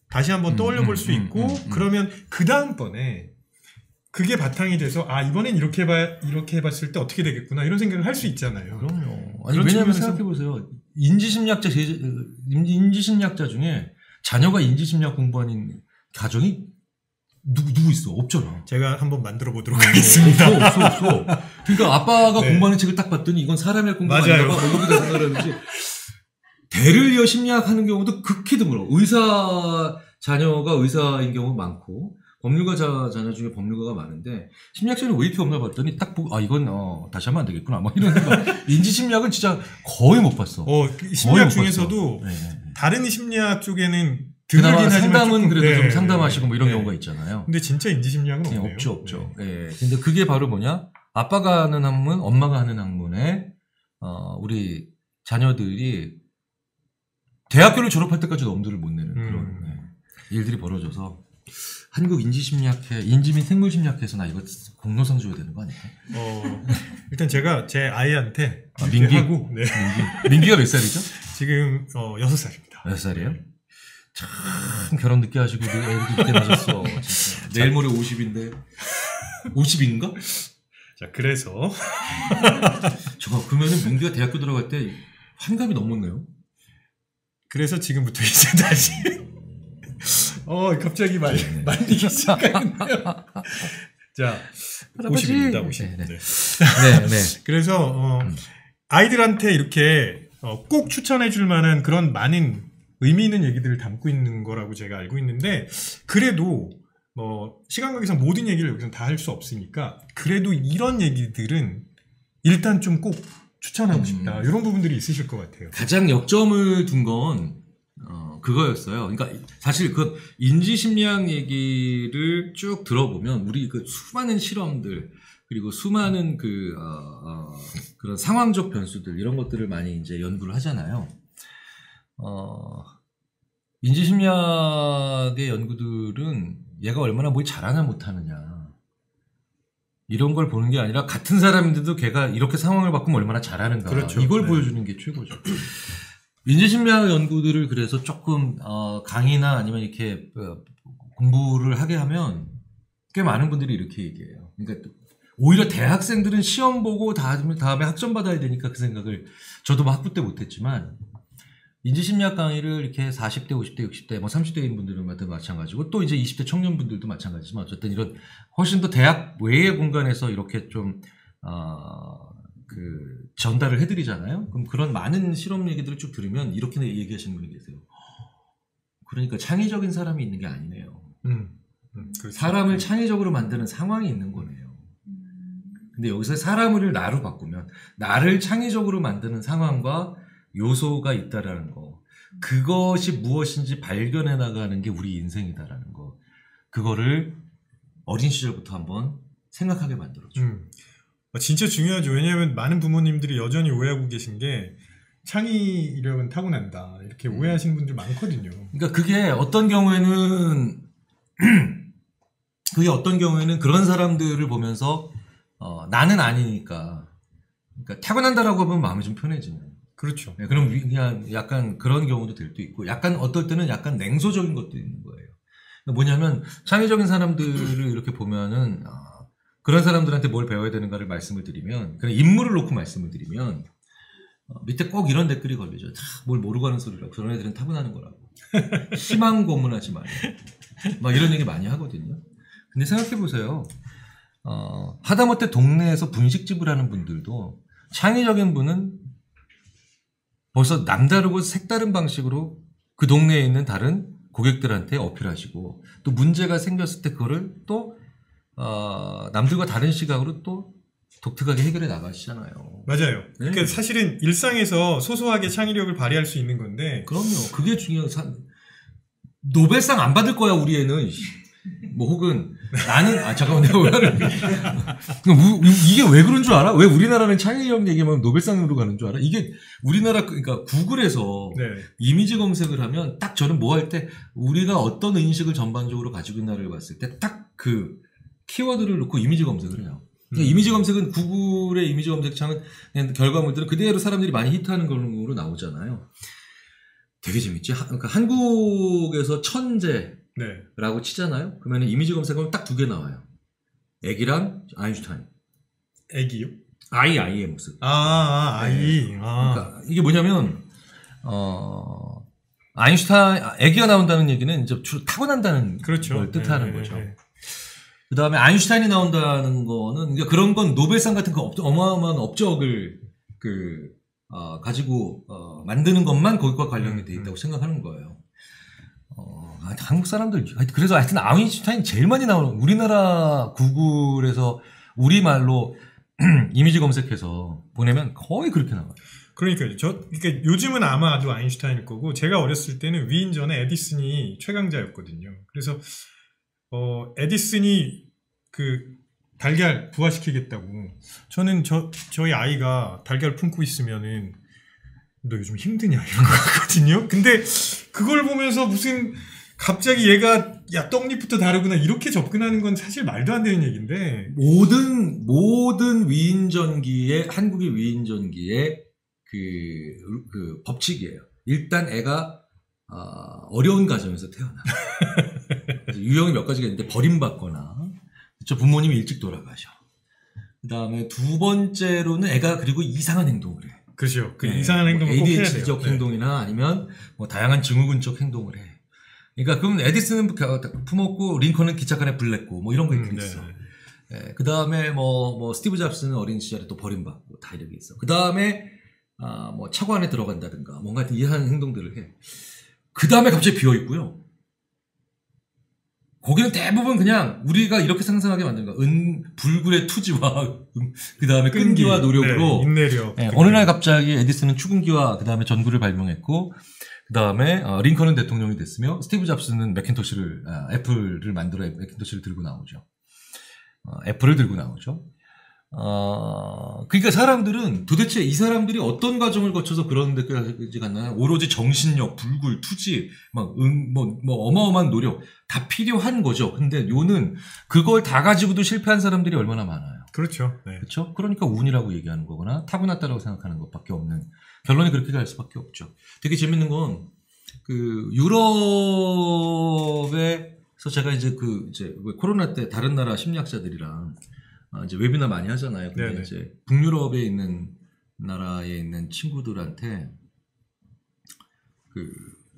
다시 한번 떠올려 볼 수 있고 그러면 그 다음번에 그게 바탕이 돼서 이번엔 이렇게 해봤을 때 어떻게 되겠구나 이런 생각을 할 수 있잖아요. 그럼요. 아니 왜냐하면 생각해보세요. 인지심리학자 중에 자녀가 인지심리학 공부하는 가정이 누구 있어? 없잖아. 제가 한번 만들어 보도록 하겠습니다. 없어. 그러니까 아빠가 공부하는 책을 딱 봤더니 이건 사람의 공부가 아닌가 봐. 여기다 생각하는지 대를 이어 심리학하는 경우도 극히 드물어. 자녀가 의사인 경우 많고 법률가 자녀 중에 법률가가 많은데 심리학자는 왜 이렇게 없나 봤더니 딱 보고 이건 다시 하면 안 되겠구나 막 이런 생각. 인지심리학은 진짜 거의 못 봤어. 심리학 중에서도 다른 심리학 쪽에는 그나마 상담은 그래도 좀 상담하시고 뭐 이런 경우가 있잖아요. 근데 진짜 인지심리학은 없네요. 없죠. 근데 그게 바로 뭐냐? 아빠가 하는 학문, 엄마가 하는 학문에 우리 자녀들이 대학교를 졸업할 때까지도 엄두를 못 내는 그런 일들이 벌어져서 한국 인지심리학회, 인지 및 생물심리학회에서 나 이거 공로상 줘야 되는 거 아니야? 일단 제가 제 아이한테 민기하고 민기가 몇 살이죠? 지금 6살입니다. 6살이에요? 참 결혼 늦게 하시고 애기도 늦게 나셨어. 내일 모레 50인데 50인가? 자 그래서 그러면은 민기가 대학교 들어갈 때 환갑이 넘었네요. 그래서 지금부터 이제 다시 갑자기 말리기 시작했네요. 자 50입니다. 50. 네. 그래서 아이들한테 이렇게 꼭 추천해줄 만한 그런 많은 의미 있는 얘기들을 담고 있는 거라고 제가 알고 있는데 그래도 시간 관계상 모든 얘기를 여기서 다 할 수 없으니까 그래도 이런 얘기들은 일단 좀 꼭 추천하고 싶다. 이런 부분들이 있으실 것 같아요. 가장 역점을 둔 건 그거였어요. 그러니까 사실 그 인지심리학 얘기를 쭉 들어보면 우리 그 수많은 실험들 그리고 수많은 그런 상황적 변수들 이런 것들을 많이 이제 연구를 하잖아요. 인지심리학의 연구들은 얘가 얼마나 뭘 잘하나 못하느냐 이런 걸 보는 게 아니라 같은 사람인데도 걔가 이렇게 상황을 바꾸면 얼마나 잘하는가 그렇죠. 이걸 네. 보여주는 게 최고죠. 인지심리학 연구들을 그래서 조금 강의나 아니면 이렇게 공부를 하게 하면 꽤 많은 분들이 이렇게 얘기해요. 그러니까 오히려 대학생들은 시험 보고 다음에 학점 받아야 되니까 그 생각을 저도 뭐 학부 때 못했지만 인지심리학 강의를 이렇게 40대, 50대, 60대, 뭐 30대인 분들은 마찬가지고 또 이제 20대 청년분들도 마찬가지지만 어쨌든 이런 훨씬 더 대학 외의 공간에서 이렇게 좀 전달을 해드리잖아요. 그럼 그런 많은 실험 얘기들을 쭉 들으면 이렇게 얘기하시는 분이 계세요. 그러니까 창의적인 사람이 있는 게 아니네요. 그렇죠. 사람을 창의적으로 만드는 상황이 있는 거네요. 근데 여기서 사람을 나로 바꾸면 나를 창의적으로 만드는 상황과 요소가 있다라는 거, 그것이 무엇인지 발견해 나가는 게 우리 인생이다라는 거, 그거를 어린 시절부터 한번 생각하게 만들어줘. 진짜 중요하죠. 왜냐하면 많은 부모님들이 여전히 오해하고 계신 게 창의력은 타고난다 이렇게 오해하시는 분들 많거든요. 그러니까 그게 어떤 경우에는 그런 사람들을 보면서 나는 아니니까, 그러니까 타고난다라고 하면 마음이 좀 편해지는. 그렇죠. 네, 그럼 그냥 약간 그런 경우도 될 수 있고, 약간 어떨 때는 약간 냉소적인 것도 있는 거예요. 뭐냐면 창의적인 사람들을 이렇게 보면은 그런 사람들한테 뭘 배워야 되는가를 말씀을 드리면, 그냥 인물을 놓고 말씀을 드리면 밑에 꼭 이런 댓글이 걸리죠. 뭘 모르고 하는 소리라고. 그런 애들은 타고나는 거라고. 희망 고문하지 마요. 막 이런 얘기 많이 하거든요. 근데 생각해 보세요. 하다못해 동네에서 분식집을 하는 분들도 창의적인 분은 벌써 남다르고 색다른 방식으로 그 동네에 있는 다른 고객들한테 어필하시고, 또 문제가 생겼을 때 그거를 또 남들과 다른 시각으로 또 독특하게 해결해 나가시잖아요. 맞아요. 네. 그러니까 사실은 일상에서 소소하게 창의력을 발휘할 수 있는 건데. 그럼요. 그게 중요한. 노벨상 안 받을 거야 우리 애는. 뭐 혹은 나는 잠깐만 내가 왜 이게 왜 그런 줄 알아? 왜 우리나라는 창의력 얘기하면 노벨상으로 가는 줄 알아? 이게 우리나라 그러니까 구글에서 네. 이미지 검색을 하면 딱 저는 뭐 할 때 우리가 어떤 인식을 전반적으로 가지고 있나를 봤을 때 딱 그 키워드를 놓고 이미지 검색을 해요. 이미지 검색은 구글의 이미지 검색창은 그냥 결과물들은 그대로 사람들이 많이 히트하는 걸로 나오잖아요. 되게 재밌지? 그러니까 한국에서 천재 라고 치잖아요. 그러면 이미지 검색하면 딱 두 개 나와요. 애기랑 아인슈타인. 애기요? 아이의 모습. 아이. 네. 그러니까 이게 뭐냐면 아인슈타인 애기가 나온다는 얘기는 이제 주로 타고난다는 그렇죠. 걸 뜻하는 거죠. 그 다음에 아인슈타인이 나온다는 거는 그러니까 그런 건 노벨상 같은 그 어마어마한 업적을 가지고 만드는 것만 거기과 관련이 돼 있다고 생각하는 거예요. 한국 사람들 그래서 하여튼 아인슈타인 제일 많이 나오는, 우리나라 구글에서 우리말로 이미지 검색해서 보내면 거의 그렇게 나와요. 그러니까요. 그러니까 요즘은 아마도 아인슈타인일 거고, 제가 어렸을 때는 위인전에 에디슨이 최강자였거든요. 그래서 에디슨이 그 달걀 부화시키겠다고, 저는 저희 아이가 달걀 품고 있으면은 너 요즘 힘드냐 이런 거 같거든요. 근데 그걸 보면서 무슨 갑자기 얘가 야 떡잎부터 다르구나 이렇게 접근하는 건 사실 말도 안 되는 얘기인데, 모든 위인전기의 한국의 위인전기의 그 법칙이에요. 일단 애가 어려운 가정에서 태어나. 유형이 몇 가지가 있는데 버림받거나, 저 부모님이 일찍 돌아가셔. 그 다음에 두 번째로는 애가 그리고 이상한 행동을 해. 그렇죠. 그 이상한 행동을 꼭 해야 돼요. ADHD적 행동이나 아니면 뭐 다양한 증후군적 행동을 해. 그러니까 그럼 에디슨은 품었고 링컨은 기차칸에 불냈고 뭐 이런 거 있어. 네. 그 다음에 뭐 스티브 잡스는 어린 시절에 또 버림받고 다 이렇게 있어. 그 다음에 뭐 차고 안에 들어간다든가 뭔가 이상한 행동들을 해. 그 다음에 갑자기 비어 있고요. 거기는 대부분 그냥 우리가 이렇게 상상하게 만든 거야. 불굴의 투지와 그 다음에 끈기와 노력으로 네, 인내력. 네, 어느 날 갑자기 에디슨은 추궁기와 그 다음에 전구를 발명했고 그 다음에 링컨은 대통령이 됐으며 스티브 잡스는 애플을 만들어 맥킨토시를 들고 나오죠. 애플을 들고 나오죠. 그러니까 사람들은 도대체 이 사람들이 어떤 과정을 거쳐서 그런 데까지 갔나? 오로지 정신력, 불굴, 투지, 어마어마한 노력 다 필요한 거죠. 근데 요는 그걸 다 가지고도 실패한 사람들이 얼마나 많아요. 그렇죠. 네. 그렇죠. 그러니까 운이라고 얘기하는 거거나 타고났다라고 생각하는 것밖에 없는 결론이 그렇게 갈 수밖에 없죠. 되게 재밌는 건 유럽에서 제가 이제 코로나 때 다른 나라 심리학자들이랑 이제 웨비나 많이 하잖아요. 근데 네네. 이제 북유럽에 있는 나라에 있는 친구들한테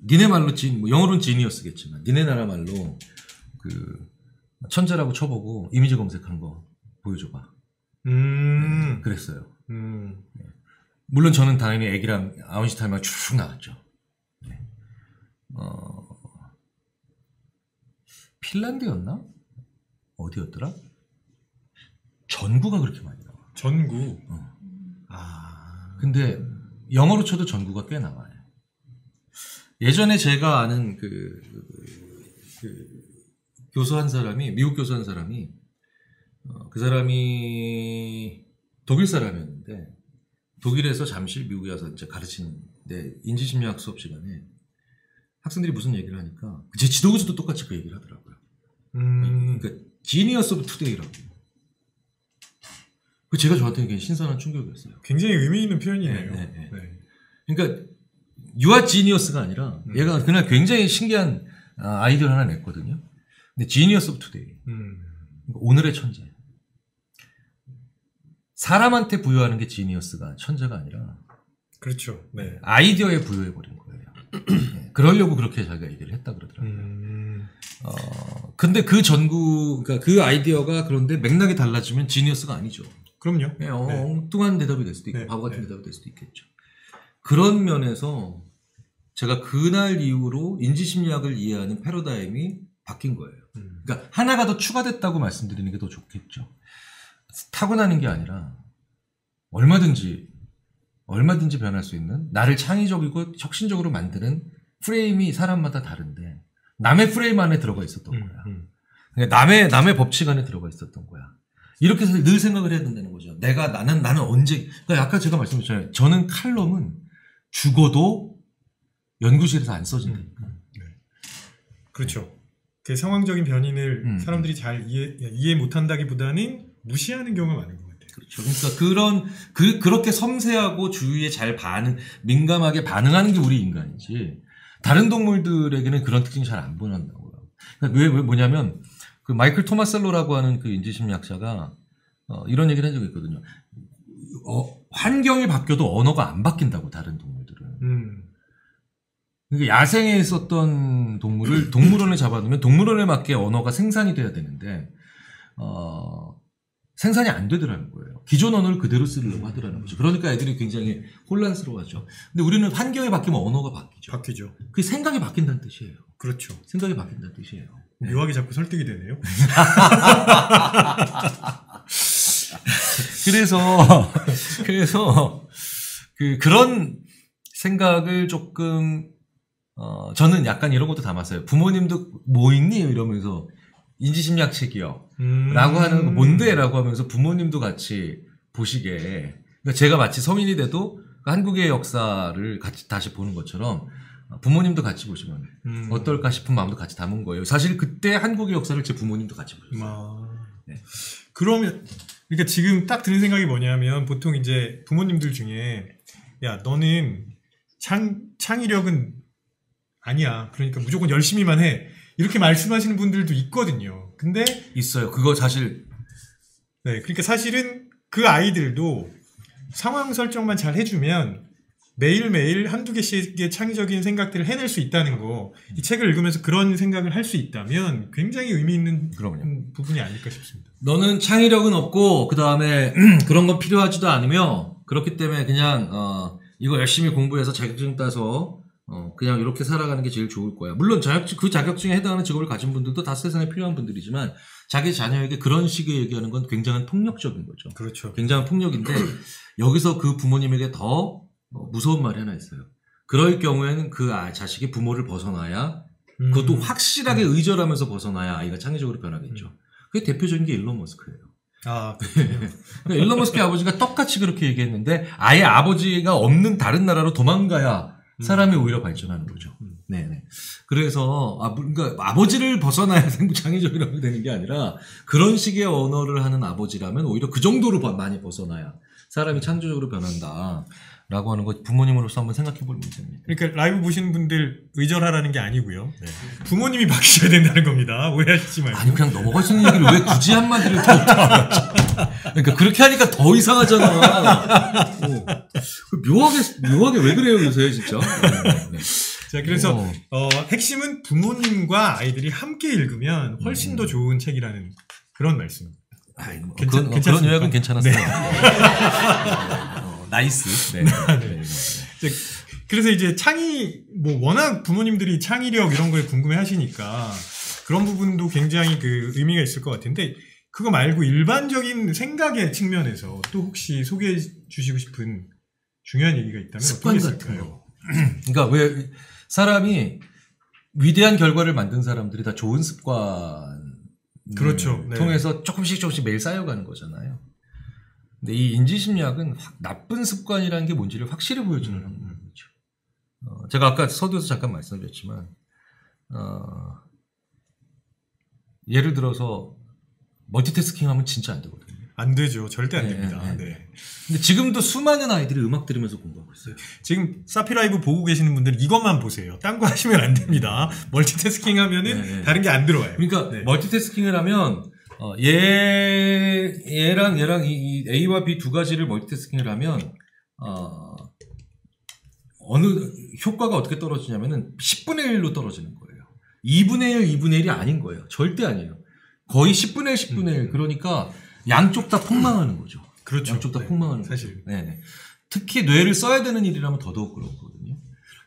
니네 말로 영어로는 지니어스겠지만 니네 나라 말로 천재라고 쳐보고 이미지 검색한 거 보여줘봐. 네, 그랬어요. 네. 물론 저는 당연히 애기랑 아웃시타임만 쭉 나왔죠. 네. 핀란드였나? 어디였더라? 전구가 그렇게 많이 나와. 전구. 근데 영어로 쳐도 전구가 꽤 나와요. 예전에 제가 아는 교수 한 사람이, 미국 교수 한 사람이, 그 사람이 독일 사람이었는데, 독일에서 잠시 미국에 와서 이제 가르치는데, 인지심리학 수업 시간에 학생들이 무슨 얘기를 하니까, 제 지도교수도 똑같이 그 얘기를 하더라고요. 그러니까, 지니어스 오브 투데이라고. 그 제가 저한테는 굉장히 신선한 충격이었어요. 굉장히 의미 있는 표현이네요. 네. 그러니까 you are genius가 아니라 얘가 그날 굉장히 신기한 아이디어를 하나 냈거든요. 근데 genius of today. 오늘의 천재. 사람한테 부여하는 게 genius가 천재가 아니라 그렇죠. 네. 아이디어에 부여해버린 거예요. 네. 그러려고 그렇게 자기가 얘기를 했다 그러더라고요. 근데 그러니까 그 아이디어가 그런데 맥락이 달라지면 genius가 아니죠. 그럼요. 네, 엉뚱한 대답이 될 수도 있고 바보 같은 대답이 될 수도 있겠죠. 그런 면에서 제가 그날 이후로 인지심리학을 이해하는 패러다임이 바뀐 거예요. 그러니까 하나가 더 추가됐다고 말씀드리는 게 더 좋겠죠. 타고나는 게 아니라 얼마든지 변할 수 있는 나를 창의적이고 혁신적으로 만드는 프레임이 사람마다 다른데 남의 프레임 안에 들어가 있었던 거야. 그러니까 남의 법칙 안에 들어가 있었던 거야. 이렇게 해서 늘 생각을 해야 된다는 거죠. 나는 언제, 그러니까 아까 제가 말씀드렸잖아요. 저는 칼럼은 죽어도 연구실에서 안 써진다니까. 그렇죠. 그 상황적인 변인을 사람들이 잘 이해 못한다기보다는 무시하는 경우가 많은 것 같아요. 그렇죠. 그러니까 그렇게 섬세하고 주위에 민감하게 반응하는 게 우리 인간이지. 다른 동물들에게는 그런 특징이 잘 안 보인다고요. 그러니까 왜 뭐냐면, 마이클 토마셀로라고 하는 인지심리학자가, 이런 얘기를 한 적이 있거든요. 환경이 바뀌어도 언어가 안 바뀐다고, 다른 동물들은. 그러니까 야생에 있었던 동물을 동물원에 잡아두면 동물원에 맞게 언어가 생산이 돼야 되는데, 생산이 안 되더라는 거예요. 기존 언어를 그대로 쓰려고 하더라는 거죠. 그러니까 애들이 굉장히 혼란스러워하죠. 근데 우리는 환경이 바뀌면 언어가 바뀌죠. 바뀌죠. 그게 생각이 바뀐다는 뜻이에요. 그렇죠. 생각이 바뀐다는 뜻이에요. 묘하게 자꾸 설득이 되네요. 그래서 그런 생각을 조금 저는 약간 이런 것도 담았어요. 부모님도 뭐 읽니? 이러면서 인지심리학 책이요. 라고 하는 거 뭔데? 라고 하면서 부모님도 같이 보시게. 그러니까 제가 마치 성인이 돼도 한국의 역사를 같이 다시 보는 것처럼 부모님도 같이 보시면 어떨까 싶은 마음도 같이 담은 거예요. 사실 그때 한국의 역사를 제 부모님도 같이 보셨어요. 네. 그러면 그러니까 지금 딱 드는 생각이 뭐냐면 보통 이제 부모님들 중에 야 너는 창의력은 아니야. 그러니까 무조건 열심히만 해. 이렇게 말씀하시는 분들도 있거든요. 근데 있어요. 그거 사실 네, 그러니까 사실은 그 아이들도 상황 설정만 잘 해주면 매일매일 한두 개씩의 창의적인 생각들을 해낼 수 있다는 거. 이 책을 읽으면서 그런 생각을 할 수 있다면 굉장히 의미 있는 부분이 아닐까 싶습니다. 너는 창의력은 없고 그 다음에 그런 건 필요하지도 않으며 그렇기 때문에 그냥 이거 열심히 공부해서 자격증 따서 그냥 이렇게 살아가는 게 제일 좋을 거야. 물론 그 자격증에 해당하는 직업을 가진 분들도 다 세상에 필요한 분들이지만 자기 자녀에게 그런 식의 얘기하는 건 굉장한 폭력적인 거죠. 그렇죠. 굉장한 폭력인데 여기서 그 부모님에게 더 무서운 말이 하나 있어요. 그럴 경우에는 그 자식이 부모를 벗어나야 그것도 확실하게 의절하면서 벗어나야 아이가 창의적으로 변하겠죠. 그게 대표적인 게 일론 머스크예요. 아, 그렇군요. 일론 머스크의 아버지가 똑같이 그렇게 얘기했는데 아예 아버지가 없는 다른 나라로 도망가야 사람이 오히려 발전하는 거죠. 네네. 그래서 그러니까 아버지를 벗어나야 창의적이라고 되는 게 아니라 그런 식의 언어를 하는 아버지라면 오히려 그 정도로 많이 벗어나야 사람이 창조적으로 변한다. 라고 하는 거 부모님으로서 한번 생각해 볼 문제입니다. 그러니까 라이브 보시는 분들 의절하라는 게 아니고요. 네. 부모님이 바뀌셔야 된다는 겁니다. 오해하시지 말고. 아니 그냥 넘어갈 수 있는 얘기를 왜 굳이 한마디를 더 하죠? 그러니까 그렇게 하니까 더 이상하잖아. 묘하게 왜 그래요 요새 진짜. 네. 자 그래서 핵심은 부모님과 아이들이 함께 읽으면 훨씬 더 좋은 책이라는 그런 말씀. 그런 요약은 괜찮았어요. 네. 나이스. 네. 네. 그래서 이제 워낙 부모님들이 창의력 이런 걸 궁금해 하시니까 그런 부분도 굉장히 그 의미가 있을 것 같은데 그거 말고 일반적인 생각의 측면에서 또 혹시 소개해 주시고 싶은 중요한 얘기가 있다면 습관 같은 거. 그러니까 왜 사람이 위대한 결과를 만든 사람들이 다 좋은 습관 그렇죠. 네. 통해서 조금씩 매일 쌓여가는 거잖아요. 근데 이 인지심리학은 나쁜 습관이라는 게 뭔지를 확실히 보여주는 거죠. 제가 아까 서두에서 잠깐 말씀드렸지만 예를 들어서 멀티태스킹하면 진짜 안 되거든요. 안 되죠. 절대 안 됩니다. 네. 근데 지금도 수많은 아이들이 음악 들으면서 공부하고 있어요. 지금 사피라이브 보고 계시는 분들은 이것만 보세요. 딴 거 하시면 안 됩니다. 멀티태스킹 하면은 다른 게 안 들어와요. 그러니까 멀티태스킹을 하면 얘랑 이 A와 B 두 가지를 멀티태스킹을 하면 어느 효과가 어떻게 떨어지냐면은 10분의 1로 떨어지는 거예요. 2분의 1, 2분의 1이 아닌 거예요. 절대 아니에요. 거의 10분의 1, 10분의 1. 그러니까 양쪽 다 폭망하는 거죠. 그렇죠. 양쪽 다 폭망하는 사실. 거죠. 네. 특히 뇌를 써야 되는 일이라면 더더욱 그렇거든요.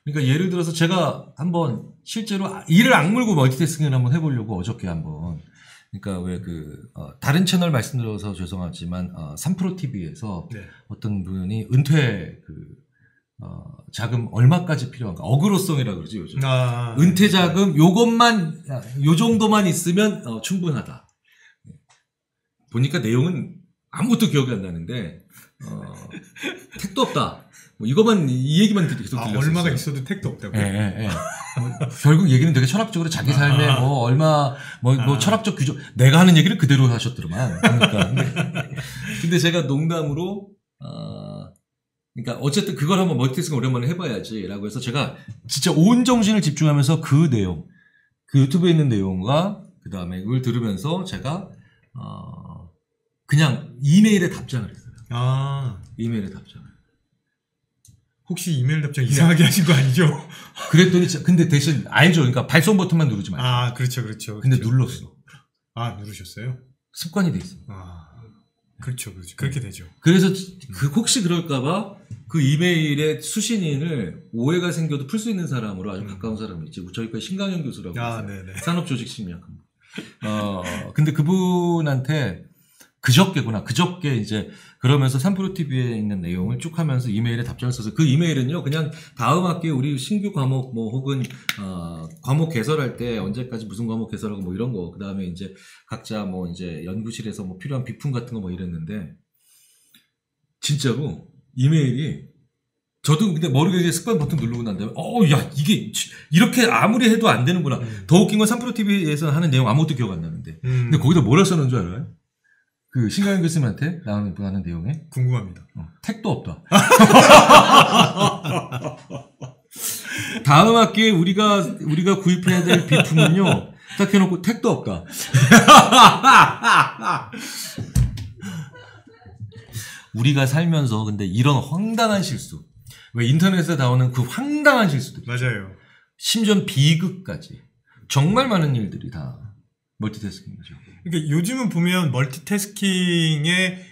그러니까 예를 들어서 제가 한번 실제로 이를 악물고 멀티태스킹을 한번 해보려고 어저께 한번 그러니까 왜 다른 채널 말씀드려서 죄송하지만 3프로TV에서 어떤 분이 은퇴 자금 얼마까지 필요한가 어그로성이라고 그러지 요즘 은퇴 자금 요것만 요 정도만 있으면 충분하다. 보니까 내용은 아무것도 기억이 안 나는데 택도 없다. 뭐 이거만 이 얘기만 계속 들렸어요. 얼마가 있어도 택도 없다고요? 예. 결국 얘기는 되게 철학적으로 자기 삶에 얼마 철학적 규정 내가 하는 얘기를 그대로 하셨더만. 그러니까 근데 제가 농담으로 그러니까 어쨌든 그걸 한번 멀티태스킹 오랜만에 해봐야지라고 해서 제가 진짜 온 정신을 집중하면서 그 내용, 그 유튜브에 있는 내용과 그 다음에 그걸 들으면서 제가 그냥 이메일에 답장을 했어요. 이메일에 답장을. 혹시 이메일 답장 이상하게 하신 거 아니죠? 그랬더니 근데 대신 알죠. 그러니까 발송 버튼만 누르지 말고. 그렇죠. 근데 눌렀어. 누르셨어요? 습관이 돼 있어. 그렇죠. 그렇게 되죠. 그래서 혹시 그럴까봐 그 이메일의 수신인을 오해가 생겨도 풀 수 있는 사람으로 아주 가까운 사람이 있지. 저희가 신강현 교수라고 산업조직심리학학부. 근데 그분한테 그저께 이제 그러면서 3프로TV에 있는 내용을 쭉 하면서 이메일에 답장을 써서 그 이메일은요 그냥 다음 학기에 우리 신규 과목 혹은 과목 개설할 때 언제까지 무슨 과목 개설하고 뭐 이런 거 그다음에 이제 각자 이제 연구실에서 필요한 비품 같은 거 이랬는데 진짜로 이메일이 저도 근데 모르게 습관 버튼 누르고 난 다음에 야 이게 이렇게 아무리 해도 안 되는구나. 더 웃긴 건 3프로TV에서 하는 내용 아무것도 기억 안 나는데 근데 거기다 뭐라 써놓은 줄 알아요? 그 신강현 교수님한테 나오는 내용에 궁금합니다. 택도 없다. 다음 학기에 우리가 구입해야 될 비품은요. 딱 해놓고 택도 없다. 우리가 살면서 근데 이런 황당한 실수, 왜 인터넷에 나오는 그 황당한 실수들, 맞아요. 심지어 비극까지 정말 많은 일들이 다 멀티태스킹이죠. 그러니까 요즘은 보면 멀티태스킹의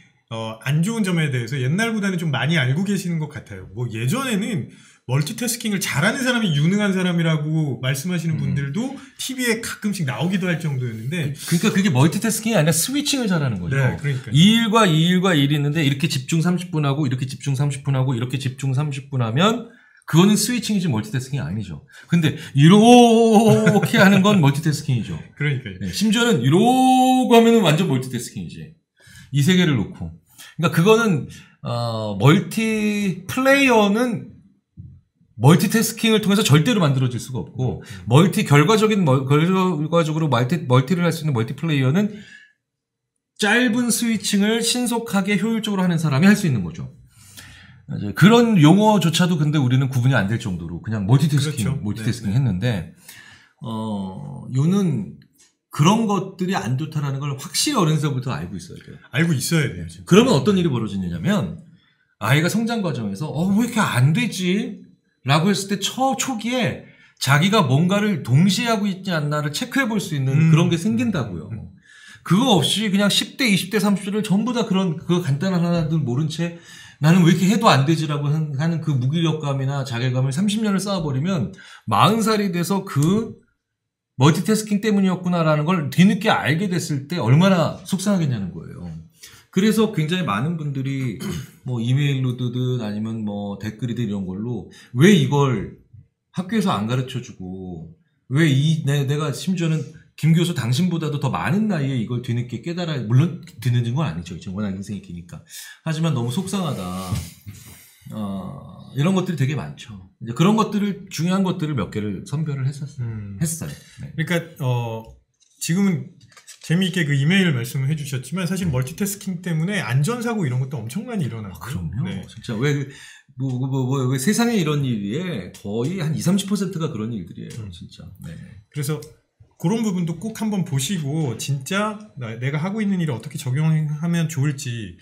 안 좋은 점에 대해서 옛날보다는 좀 많이 알고 계시는 것 같아요. 예전에는 멀티태스킹을 잘하는 사람이 유능한 사람이라고 말씀하시는 분들도 TV에 가끔씩 나오기도 할 정도였는데. 그러니까 그게 멀티태스킹이 아니라 스위칭을 잘하는 거죠. 네, 그러니까. 이 일과 이 일과 일이 있는데 이렇게 집중 30분 하고 이렇게 집중 30분 하고 이렇게 집중 30분 하면 그거는 스위칭이지 멀티태스킹이 아니죠. 근데 이렇게 하는 건 멀티태스킹이죠. 그러니까요. 네, 심지어는 이러고 하면은 완전 멀티태스킹이지. 이 세 개를 놓고. 그러니까 그거는 멀티플레이어는 멀티태스킹을 통해서 절대로 만들어질 수가 없고 결과적으로 멀티를 할 수 있는 멀티플레이어는 짧은 스위칭을 신속하게 효율적으로 하는 사람이 할 수 있는 거죠. 그런 용어조차도 근데 우리는 구분이 안 될 정도로 그냥 멀티태스킹 그렇죠. 했는데 요는 그런 것들이 안 좋다라는 걸 확실히 어린애서부터 알고 있어야 돼요. 알고 있어야 돼요. 진짜. 그러면 어떤 일이 벌어지냐면 아이가 성장 과정에서 왜 이렇게 안 되지? 라고 했을 때 초기에 자기가 뭔가를 동시에 하고 있지 않나를 체크해 볼 수 있는 그런 게 생긴다고요. 그거 없이 그냥 10대, 20대, 30대를 전부 다 그 간단한 하나들 모른 채 나는 왜 이렇게 해도 안 되지라고 하는 그 무기력감이나 자괴감을 30년을 쌓아버리면 40살이 돼서 그 멀티태스킹 때문이었구나라는 걸 뒤늦게 알게 됐을 때 얼마나 속상하겠냐는 거예요. 그래서 굉장히 많은 분들이 뭐 이메일로든 아니면 뭐 댓글이든 이런 걸로 왜 이걸 학교에서 안 가르쳐 주고 왜 내가 심지어는 김 교수 당신보다도 더 많은 나이에 이걸 뒤늦게 깨달아, 물론 뒤늦은 건 아니죠. 지금 워낙 인생이 기니까. 하지만 너무 속상하다. 이런 것들이 되게 많죠. 이제 그런 것들을, 중요한 것들을 몇 개를 선별을 했어요. 네. 그러니까, 지금은 재미있게 그 이메일 말씀을 해주셨지만 사실 멀티태스킹 때문에 안전사고 이런 것도 엄청 많이 일어나고. 그럼요. 네. 진짜 왜 세상에 이런 일에 거의 한 20-30%가 그런 일들이에요. 진짜. 네. 그래서 그런 부분도 꼭 한번 보시고 진짜 내가 하고 있는 일을 어떻게 적용하면 좋을지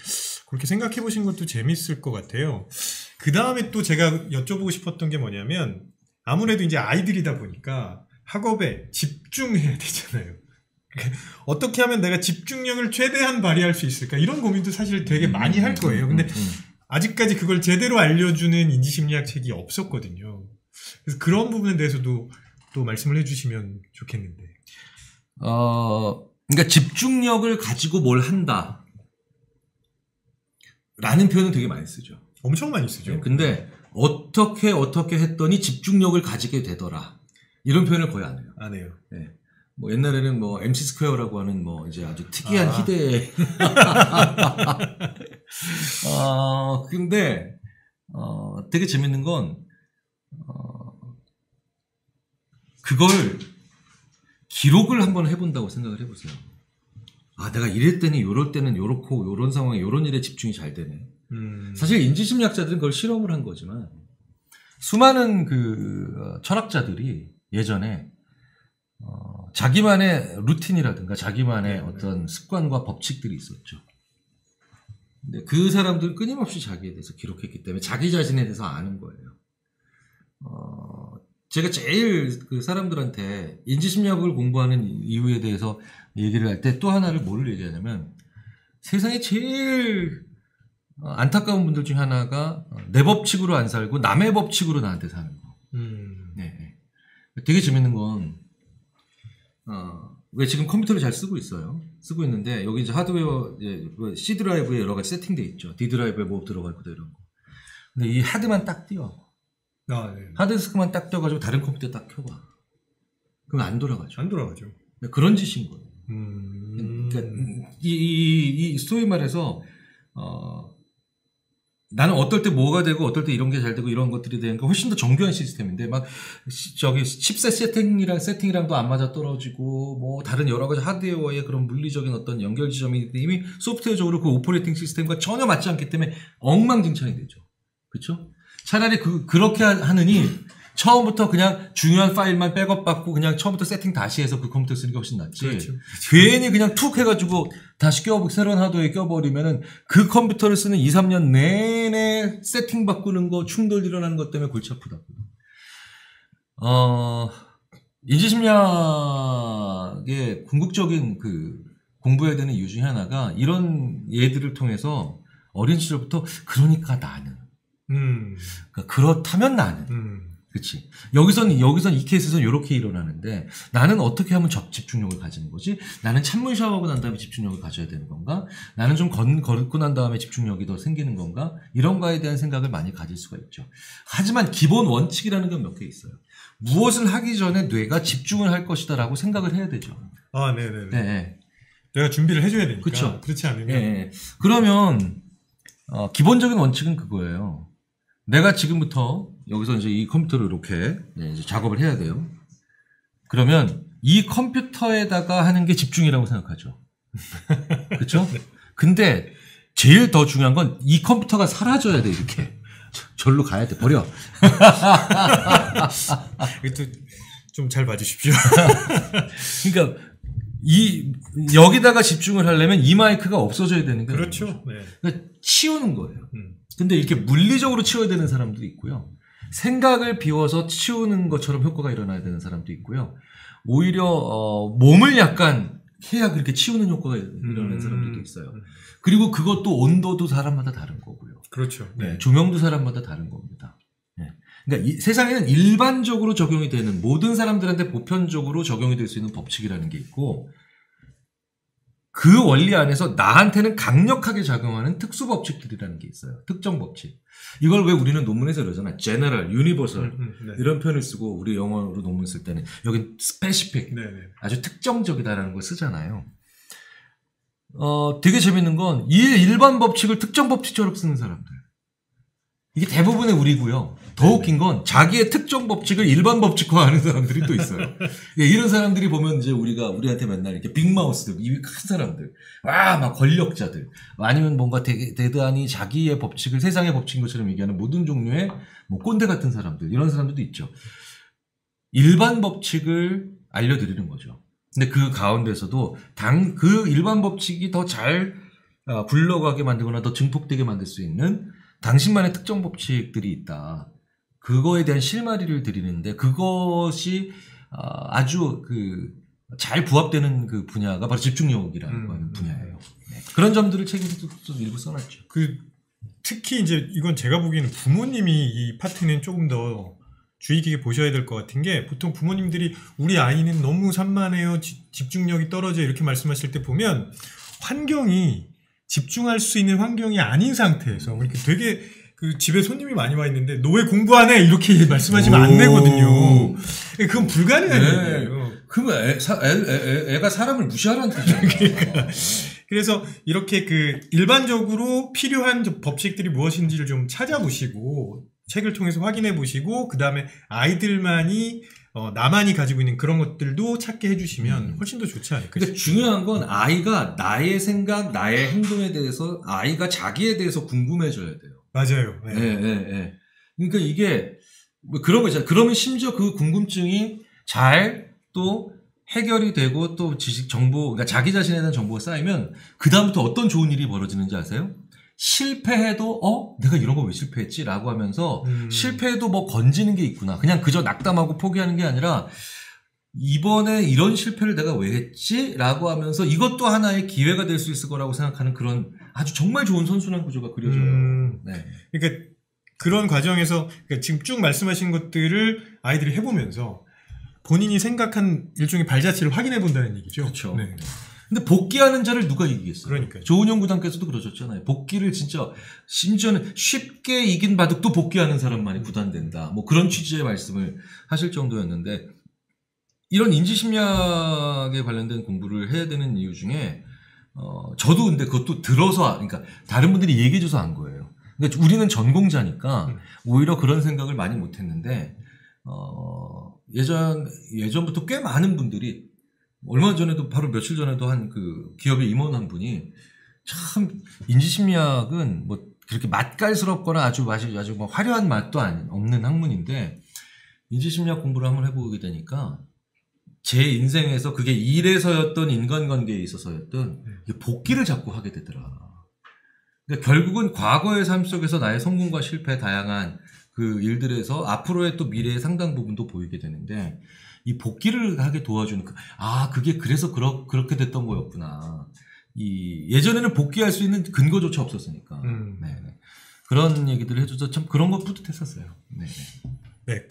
그렇게 생각해 보시는 것도 재밌을 것 같아요. 그 다음에 또 제가 여쭤보고 싶었던 게 뭐냐면 아무래도 이제 아이들이다 보니까 학업에 집중해야 되잖아요. 어떻게 하면 내가 집중력을 최대한 발휘할 수 있을까 이런 고민도 사실 되게 많이 할 거예요. 근데 아직까지 그걸 제대로 알려주는 인지심리학 책이 없었거든요. 그래서 그런 부분에 대해서도 또 말씀을 해주시면 좋겠는데. 그러니까 집중력을 가지고 뭘 한다. 라는 표현은 되게 많이 쓰죠. 엄청 많이 쓰죠. 네, 근데 어떻게 했더니 집중력을 가지게 되더라. 이런 표현을 거의 안 해요. 안 해요. 네. 뭐 옛날에는 뭐 MC 스퀘어라고 하는 뭐 이제 아주 특이한 희대. 근데 되게 재밌는 건 그걸 기록을 한번 해본다고 생각을 해보세요. 내가 이랬더니 요럴 때는 요렇고 요런 상황에 요런 일에 집중이 잘 되네. 사실 인지심리학자들은 그걸 실험을 한 거지만 수많은 그 철학자들이 예전에 자기만의 루틴이라든가 자기만의 어떤 습관과 법칙들이 있었죠. 근데 그 사람들은 끊임없이 자기에 대해서 기록했기 때문에 자기 자신에 대해서 아는 거예요. 제가 제일 그 사람들한테 인지심리학을 공부하는 이유에 대해서 얘기를 할 때 또 하나를 뭐를 얘기하냐면 세상에 제일 안타까운 분들 중에 하나가 내 법칙으로 안 살고 남의 법칙으로 나한테 사는 거. 네. 되게 재밌는 건 왜 지금 컴퓨터를 잘 쓰고 있어요. 쓰고 있는데 여기 이제 하드웨어 C 드라이브에 여러 가지 세팅돼 있죠. D 드라이브에 뭐 들어가 있고 이런 거. 근데 이 하드만 딱 띄워. 네. 하드디스크만 딱 떼어가지고 다른 컴퓨터 딱 켜봐. 그럼 안 돌아가죠. 안 돌아가죠. 그런 짓인 거예요. 그러니까 이 소위 말해서 나는 어떨 때 뭐가 되고 어떨 때 이런 게 잘 되고 이런 것들에 대한 거 훨씬 더 정교한 시스템인데 막 저기 칩셋 세팅이랑도 안 맞아 떨어지고 뭐 다른 여러 가지 하드웨어의 그런 물리적인 어떤 연결 지점이 이미 소프트웨어적으로 그 오퍼레이팅 시스템과 전혀 맞지 않기 때문에 엉망진창이 되죠. 그렇죠? 차라리 그렇게 하느니 처음부터 그냥 중요한 파일만 백업받고 그냥 처음부터 세팅 다시 해서 그 컴퓨터 쓰는 게 훨씬 낫지. 그렇죠. 괜히 그냥 툭 해가지고 다시 새로운 하드웨어에 껴버리면은 그 컴퓨터를 쓰는 2-3년 내내 세팅 바꾸는 거, 충돌 일어나는 것 때문에 골치 아프다고요. 인지심리학의 궁극적인 그 공부해야 되는 이유 중에 하나가 이런 예들을 통해서 어린 시절부터 그러니까 나는 그러니까 그렇다면 나는. 그치. 여기선 이 케이스에서는 이렇게 일어나는데 나는 어떻게 하면 집중력을 가지는 거지? 나는 찬물 샤워하고 난 다음에 집중력을 가져야 되는 건가? 나는 좀 걷고 난 다음에 집중력이 더 생기는 건가? 이런 거에 대한 생각을 많이 가질 수가 있죠. 하지만 기본 원칙이라는 건 몇 개 있어요. 무엇을 하기 전에 뇌가 집중을 할 것이다라고 생각을 해야 되죠. 아, 네네네. 네. 내가 준비를 해줘야 되니까. 그렇죠. 그렇지 않으면. 네. 그러면 기본적인 원칙은 그거예요. 내가 지금부터 여기서 이제 이 컴퓨터로 이렇게 이제 작업을 해야 돼요. 그러면 이 컴퓨터에다가 하는 게 집중이라고 생각하죠. 그렇죠? 근데 제일 더 중요한 건 이 컴퓨터가 사라져야 돼. 이렇게 절로 가야 돼. 버려. 이것도 좀 잘 봐주십시오. 그러니까 여기다가 집중을 하려면 이 마이크가 없어져야 되는 거예요. 그렇죠. 네. 그러니까 치우는 거예요. 근데 이렇게 물리적으로 치워야 되는 사람도 있고요. 생각을 비워서 치우는 것처럼 효과가 일어나야 되는 사람도 있고요. 오히려 몸을 약간 해야 그렇게 치우는 효과가 일어나는 사람들도 있어요. 그리고 그것도 온도도 사람마다 다른 거고요. 그렇죠. 네. 조명도 사람마다 다른 겁니다. 네. 그러니까 세상에는 일반적으로 적용이 되는 모든 사람들한테 보편적으로 적용이 될 수 있는 법칙이라는 게 있고 그 원리 안에서 나한테는 강력하게 작용하는 특수 법칙들이라는 게 있어요. 특정 법칙. 이걸 왜 우리는 논문에서 이러잖아. general, universal 네. 이런 표현을 쓰고 우리 영어로 논문 쓸 때는 여긴 specific, 아주 특정적이다라는 걸 쓰잖아요. 되게 재밌는 건 일반 법칙을 특정 법칙처럼 쓰는 사람들. 이게 대부분의 우리고요. 더 웃긴 건 자기의 특정 법칙을 일반 법칙화하는 사람들이 또 있어요. 예, 이런 사람들이 보면 이제 우리한테 맨날 이렇게 빅마우스들, 입이 큰 사람들, 막 권력자들, 아니면 뭔가 되게 대단히 자기의 법칙을 세상의 법칙인 것처럼 얘기하는 모든 종류의 뭐 꼰대 같은 사람들, 이런 사람들도 있죠. 일반 법칙을 알려드리는 거죠. 근데 그 가운데서도 그 일반 법칙이 더 잘 굴러가게 만들거나 더 증폭되게 만들 수 있는 당신만의 특정 법칙들이 있다. 그거에 대한 실마리를 드리는데 그것이 아주 잘 부합되는 그 분야가 바로 집중력이라는 하는 분야예요. 네. 그런 점들을 책에서 일부 써놨죠. 특히 이제 이건 제가 보기에는 부모님이 이 파트는 조금 더 주의 깊게 보셔야 될 것 같은 게 보통 부모님들이 우리 아이는 너무 산만해요. 집중력이 떨어져 이렇게 말씀하실 때 보면 환경이 집중할 수 있는 환경이 아닌 상태에서 이렇게 되게 집에 손님이 많이 와 있는데 너 왜 공부 안 해? 이렇게 말씀하시면 안 되거든요. 그건 불가능한 일이에요. 그러면 애가 사람을 무시하라는 뜻이잖아요. 그러니까. 그래서 이렇게 일반적으로 필요한 법칙들이 무엇인지를 좀 찾아보시고 책을 통해서 확인해 보시고 그 다음에 아이들만이 나만이 가지고 있는 그런 것들도 찾게 해주시면 훨씬 더 좋지 않을까. 그러니까 중요한 건 아이가 나의 생각, 나의 행동에 대해서 아이가 자기에 대해서 궁금해져야 돼요. 맞아요. 네. 그러니까 이게 뭐 그런 거 있잖아요. 그러면 심지어 그 궁금증이 잘 또 해결이 되고 또 지식 정보, 그러니까 자기 자신에 대한 정보가 쌓이면 그 다음부터 어떤 좋은 일이 벌어지는지 아세요? 실패해도 내가 이런 거 왜 실패했지? 라고 하면서 실패해도 뭐 건지는 게 있구나. 그냥 그저 낙담하고 포기하는 게 아니라 이번에 이런 실패를 내가 왜 했지? 라고 하면서 이것도 하나의 기회가 될 수 있을 거라고 생각하는 그런 아주 정말 좋은 선순환 구조가 그려져요. 네. 그러니까 그런 과정에서 지금 쭉 말씀하신 것들을 아이들이 해보면서 본인이 생각한 일종의 발자취를 확인해 본다는 얘기죠. 그렇죠. 네. 근데 복귀하는 자를 누가 이기겠어요? 그러니까요. 조은영 구단께서도 그러셨잖아요. 복귀를 진짜 심지어는 쉽게 이긴 바둑도 복귀하는 사람만이 구단된다. 뭐 그런 취지의 말씀을 하실 정도였는데 이런 인지심리학에 관련된 공부를 해야 되는 이유 중에 저도 근데 그것도 들어서 그러니까 다른 분들이 얘기해줘서 안 거예요. 그러니까 우리는 전공자니까 오히려 그런 생각을 많이 못했는데 예전부터 꽤 많은 분들이 얼마 전에도 바로 며칠 전에도 한 기업에 임원한 분이 참 인지심리학은 뭐 그렇게 맛깔스럽거나 아주 뭐 화려한 맛도 없는 학문인데 인지심리학 공부를 한번 해보게 되니까 제 인생에서 그게 일에서였던 인간관계에 있어서였던 복귀를 자꾸 하게 되더라. 그러니까 결국은 과거의 삶 속에서 나의 성공과 실패 다양한 그 일들에서 앞으로의 또 미래의 상당 부분도 보이게 되는데 이 복귀를 하게 도와주는 그게 그래서 그렇게 됐던 거였구나. 예전에는 복귀할 수 있는 근거조차 없었으니까. 네. 그런 얘기들을 해줘서 참 그런 거 뿌듯했었어요. 네. 네,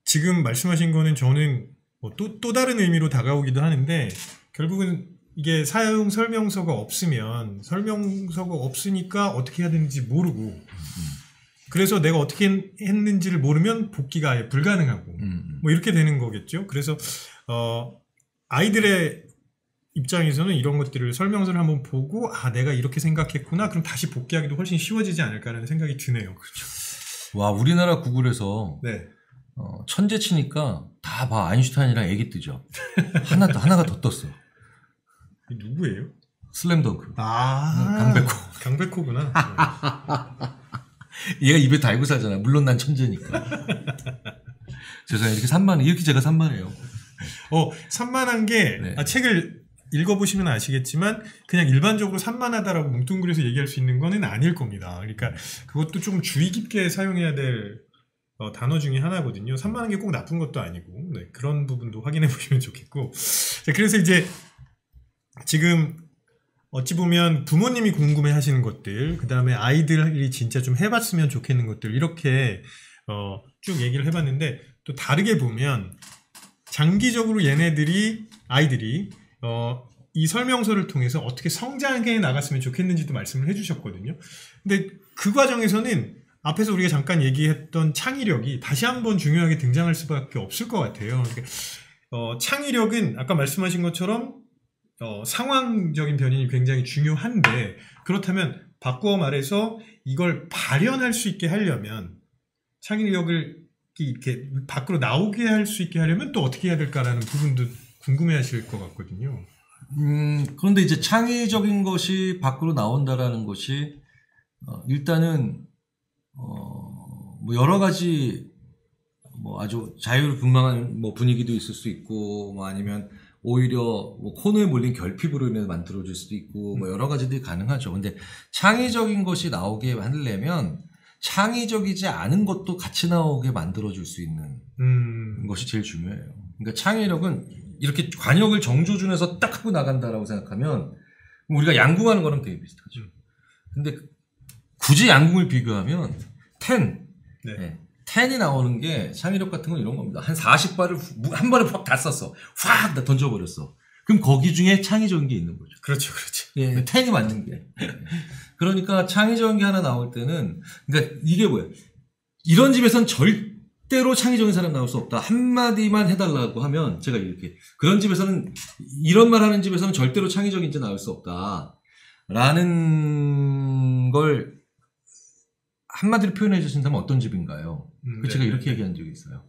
지금 말씀하신 거는 저는 뭐 또 다른 의미로 다가오기도 하는데 결국은 이게 사용 설명서가 없으니까 어떻게 해야 되는지 모르고 그래서 내가 어떻게 했는지를 모르면 복귀가 아예 불가능하고 뭐 이렇게 되는 거겠죠. 그래서 아이들의 입장에서는 이런 것들을 설명서를 한번 보고 내가 이렇게 생각했구나. 그럼 다시 복귀하기도 훨씬 쉬워지지 않을까라는 생각이 드네요. 그렇죠. 와, 우리나라 구글에서 네. 천재 치니까 다 봐. 아인슈타인이랑 애기 뜨죠. 하나가 더 떴어. 누구예요? 슬램덩크. 강백호구나. 얘가 입에 달고 살잖아. 물론 난 천재니까. 죄송해요. 이렇게 산만해. 이렇게 제가 산만해요. 산만한 게 네. 책을 읽어보시면 아시겠지만 그냥 일반적으로 산만하다라고 뭉뚱그려서 얘기할 수 있는 거는 아닐 겁니다. 그러니까 그것도 좀 주의 깊게 사용해야 될 단어 중에 하나거든요. 산만한 게 꼭 나쁜 것도 아니고 네, 그런 부분도 확인해 보시면 좋겠고. 자, 그래서 이제 지금 어찌 보면 부모님이 궁금해 하시는 것들, 그 다음에 아이들이 진짜 좀 해봤으면 좋겠는 것들 이렇게 쭉 얘기를 해봤는데 또 다르게 보면 장기적으로 아이들이 이 설명서를 통해서 어떻게 성장해 나갔으면 좋겠는지도 말씀을 해주셨거든요. 근데 그 과정에서는 앞에서 우리가 잠깐 얘기했던 창의력이 다시 한번 중요하게 등장할 수밖에 없을 것 같아요. 그러니까 창의력은 아까 말씀하신 것처럼 상황적인 변인이 굉장히 중요한데 그렇다면 바꾸어 말해서 이걸 발현할 수 있게 하려면 창의력을 이렇게 밖으로 나오게 할 수 있게 하려면 또 어떻게 해야 될까라는 부분도 궁금해 하실 것 같거든요. 그런데 이제 창의적인 것이 밖으로 나온다라는 것이 일단은 뭐 여러 가지 뭐 아주 자유분방한 뭐 분위기도 있을 수 있고 뭐 아니면 오히려 뭐 코너에 몰린 결핍으로 인해서 만들어질 수도 있고 뭐 여러 가지들이 가능하죠. 근데 창의적인 것이 나오게 하려면 창의적이지 않은 것도 같이 나오게 만들어줄 수 있는 것이 제일 중요해요. 그러니까 창의력은 이렇게 관역을 정조준해서 딱 하고 나간다라고 생각하면 우리가 양궁하는 거랑 되게 비슷하죠. 근데 굳이 양궁을 비교하면 텐이 나오는 게 창의력 같은 건 이런 겁니다. 한 40발을 한 번에 팍 다 썼어. 확 다 던져버렸어. 그럼 거기 중에 창의적인 게 있는 거죠. 그렇죠. 예, 텐이 맞는 게. 그러니까 창의적인 게 하나 나올 때는, 그러니까 이게 뭐예요? 이런 집에선 절대로 창의적인 사람 나올 수 없다. 한마디만 해달라고 하면 제가 이렇게, 그런 집에서는, 이런 말 하는 집에서는 절대로 창의적인 자 나올 수 없다. 라는 걸 한마디로 표현해 주신다면 어떤 집인가요? 제가 이렇게 얘기한 적이 있어요.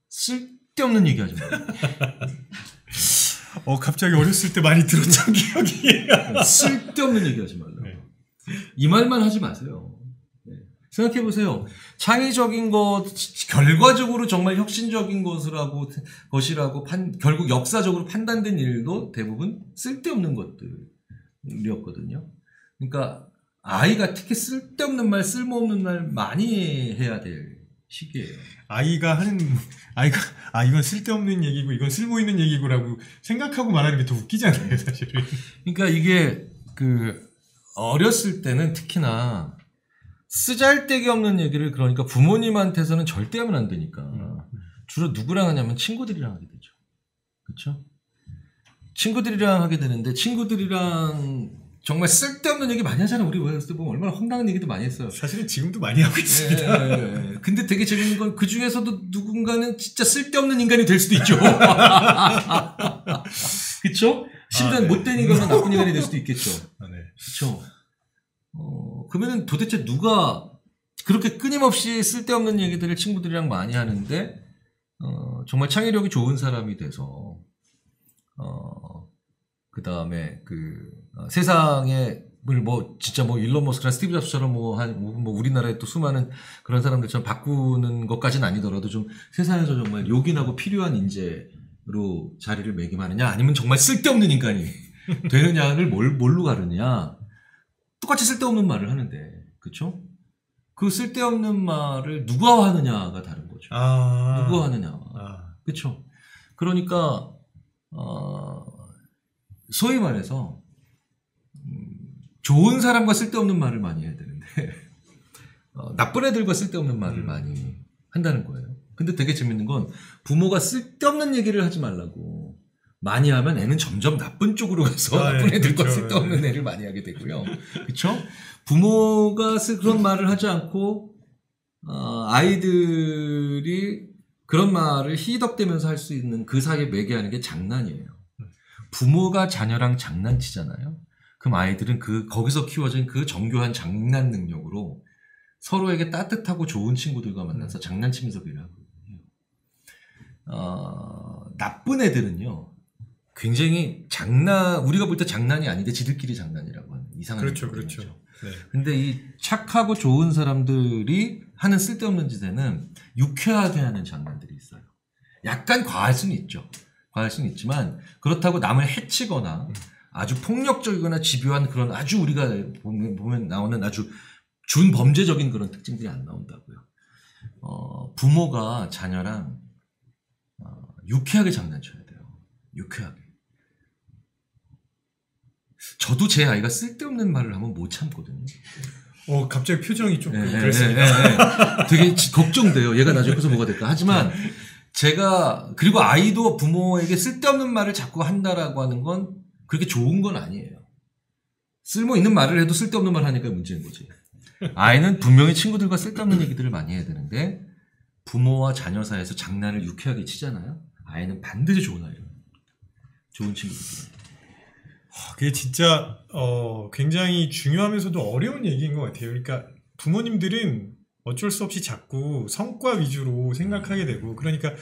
쓸데없는 얘기 하지 마요. 갑자기 어렸을 때 많이 들었던 기억이. 쓸데없는 얘기 하지 말라고. 네. 이 말만 하지 마세요. 네. 생각해보세요. 창의적인 것, 결과적으로 정말 혁신적인 것이라고 결국 역사적으로 판단된 일도 대부분 쓸데없는 것들이었거든요. 그러니까 아이가 특히 쓸데없는 말, 쓸모없는 말 많이 해야 될 시기예요. 이건 쓸데없는 얘기고 이건 쓸모 있는 얘기고라고 생각하고 말하는 게 더 웃기잖아요, 사실은. 그러니까 이게 어렸을 때는 특히나 쓰잘데기 없는 얘기를 그러니까 부모님한테서는 절대 하면 안 되니까 주로 누구랑 하냐면 친구들이랑 하게 되죠. 그렇죠? 친구들이랑 하게 되는데 친구들이랑 정말 쓸데없는 얘기 많이 하잖아요. 우리 어렸을 때 보면 얼마나 황당한 얘기도 많이 했어요. 사실은 지금도 많이 하고 있습니다. 근데 되게 재밌는 건 그 중에서도 누군가는 진짜 쓸데없는 인간이 될 수도 있죠. 그쵸? 심지어 못된 인간은 나쁜 인간이 될 수도 있겠죠. 네. 그쵸? 그러면은 도대체 누가 그렇게 끊임없이 쓸데없는 얘기들을 친구들이랑 많이 하는데, 정말 창의력이 좋은 사람이 돼서, 그 다음에 세상에 진짜 일론 머스크나 스티브 잡스처럼 우리나라에 또 수많은 그런 사람들처럼 바꾸는 것까지는 아니더라도 좀 세상에서 정말 요긴하고 필요한 인재로 자리를 매김하느냐 아니면 정말 쓸데없는 인간이 되느냐를 뭘로 가르냐. 똑같이 쓸데없는 말을 하는데, 그쵸? 그 쓸데없는 말을 누가 하느냐가 다른 거죠. 누가 하느냐. 그쵸? 그러니까, 소위 말해서, 좋은 사람과 쓸데없는 말을 많이 해야 되는데, 나쁜 애들과 쓸데없는 말을 많이 한다는 거예요. 근데 되게 재밌는 건 부모가 쓸데없는 얘기를 하지 말라고 많이 하면 애는 점점 나쁜 쪽으로 가서 나쁜 애들과 그렇죠. 쓸데없는 애를 많이 하게 되고요. 그렇죠? 부모가 그런 말을 하지 않고 아이들이 그런 말을 희덕대면서 할 수 있는 그 사이에 매개하는 게 장난이에요. 부모가 자녀랑 장난치잖아요. 그럼 아이들은 거기서 키워진 그 정교한 장난 능력으로 서로에게 따뜻하고 좋은 친구들과 만나서 장난치면서 그래요. 나쁜 애들은요, 굉장히 우리가 볼 때 장난이 아닌데 지들끼리 장난이라고 하는 이상한. 그렇죠, 그렇죠. 네. 근데 이 착하고 좋은 사람들이 하는 쓸데없는 짓에는 유쾌하게 하는 장난들이 있어요. 약간 과할 수는 있죠. 과할 수는 있지만, 그렇다고 남을 해치거나 아주 폭력적이거나 집요한 그런 아주 우리가 보면 나오는 아주 준범죄적인 그런 특징들이 안 나온다고요. 부모가 자녀랑 유쾌하게 장난쳐야 돼요. 유쾌하게. 저도 제 아이가 쓸데없는 말을 하면 못 참거든요. 갑자기 표정이 좀 그랬습니다. 되게 걱정돼요. 얘가 나중에 커서 뭐가 될까. 하지만 그리고 아이도 부모에게 쓸데없는 말을 자꾸 한다라고 하는 건 그렇게 좋은 건 아니에요. 쓸모 있는 말을 해도 쓸데없는 말 하니까 문제인 거지. 아이는 분명히 친구들과 쓸데없는 얘기들을 많이 해야 되는데 부모와 자녀 사이에서 장난을 유쾌하게 치잖아요. 아이는 반드시 좋은 아이예요. 좋은 친구들. 그게 진짜 굉장히 중요하면서도 어려운 얘기인 것 같아요. 그러니까 부모님들은 어쩔 수 없이 자꾸 성과 위주로 생각하게 되고, 그러니까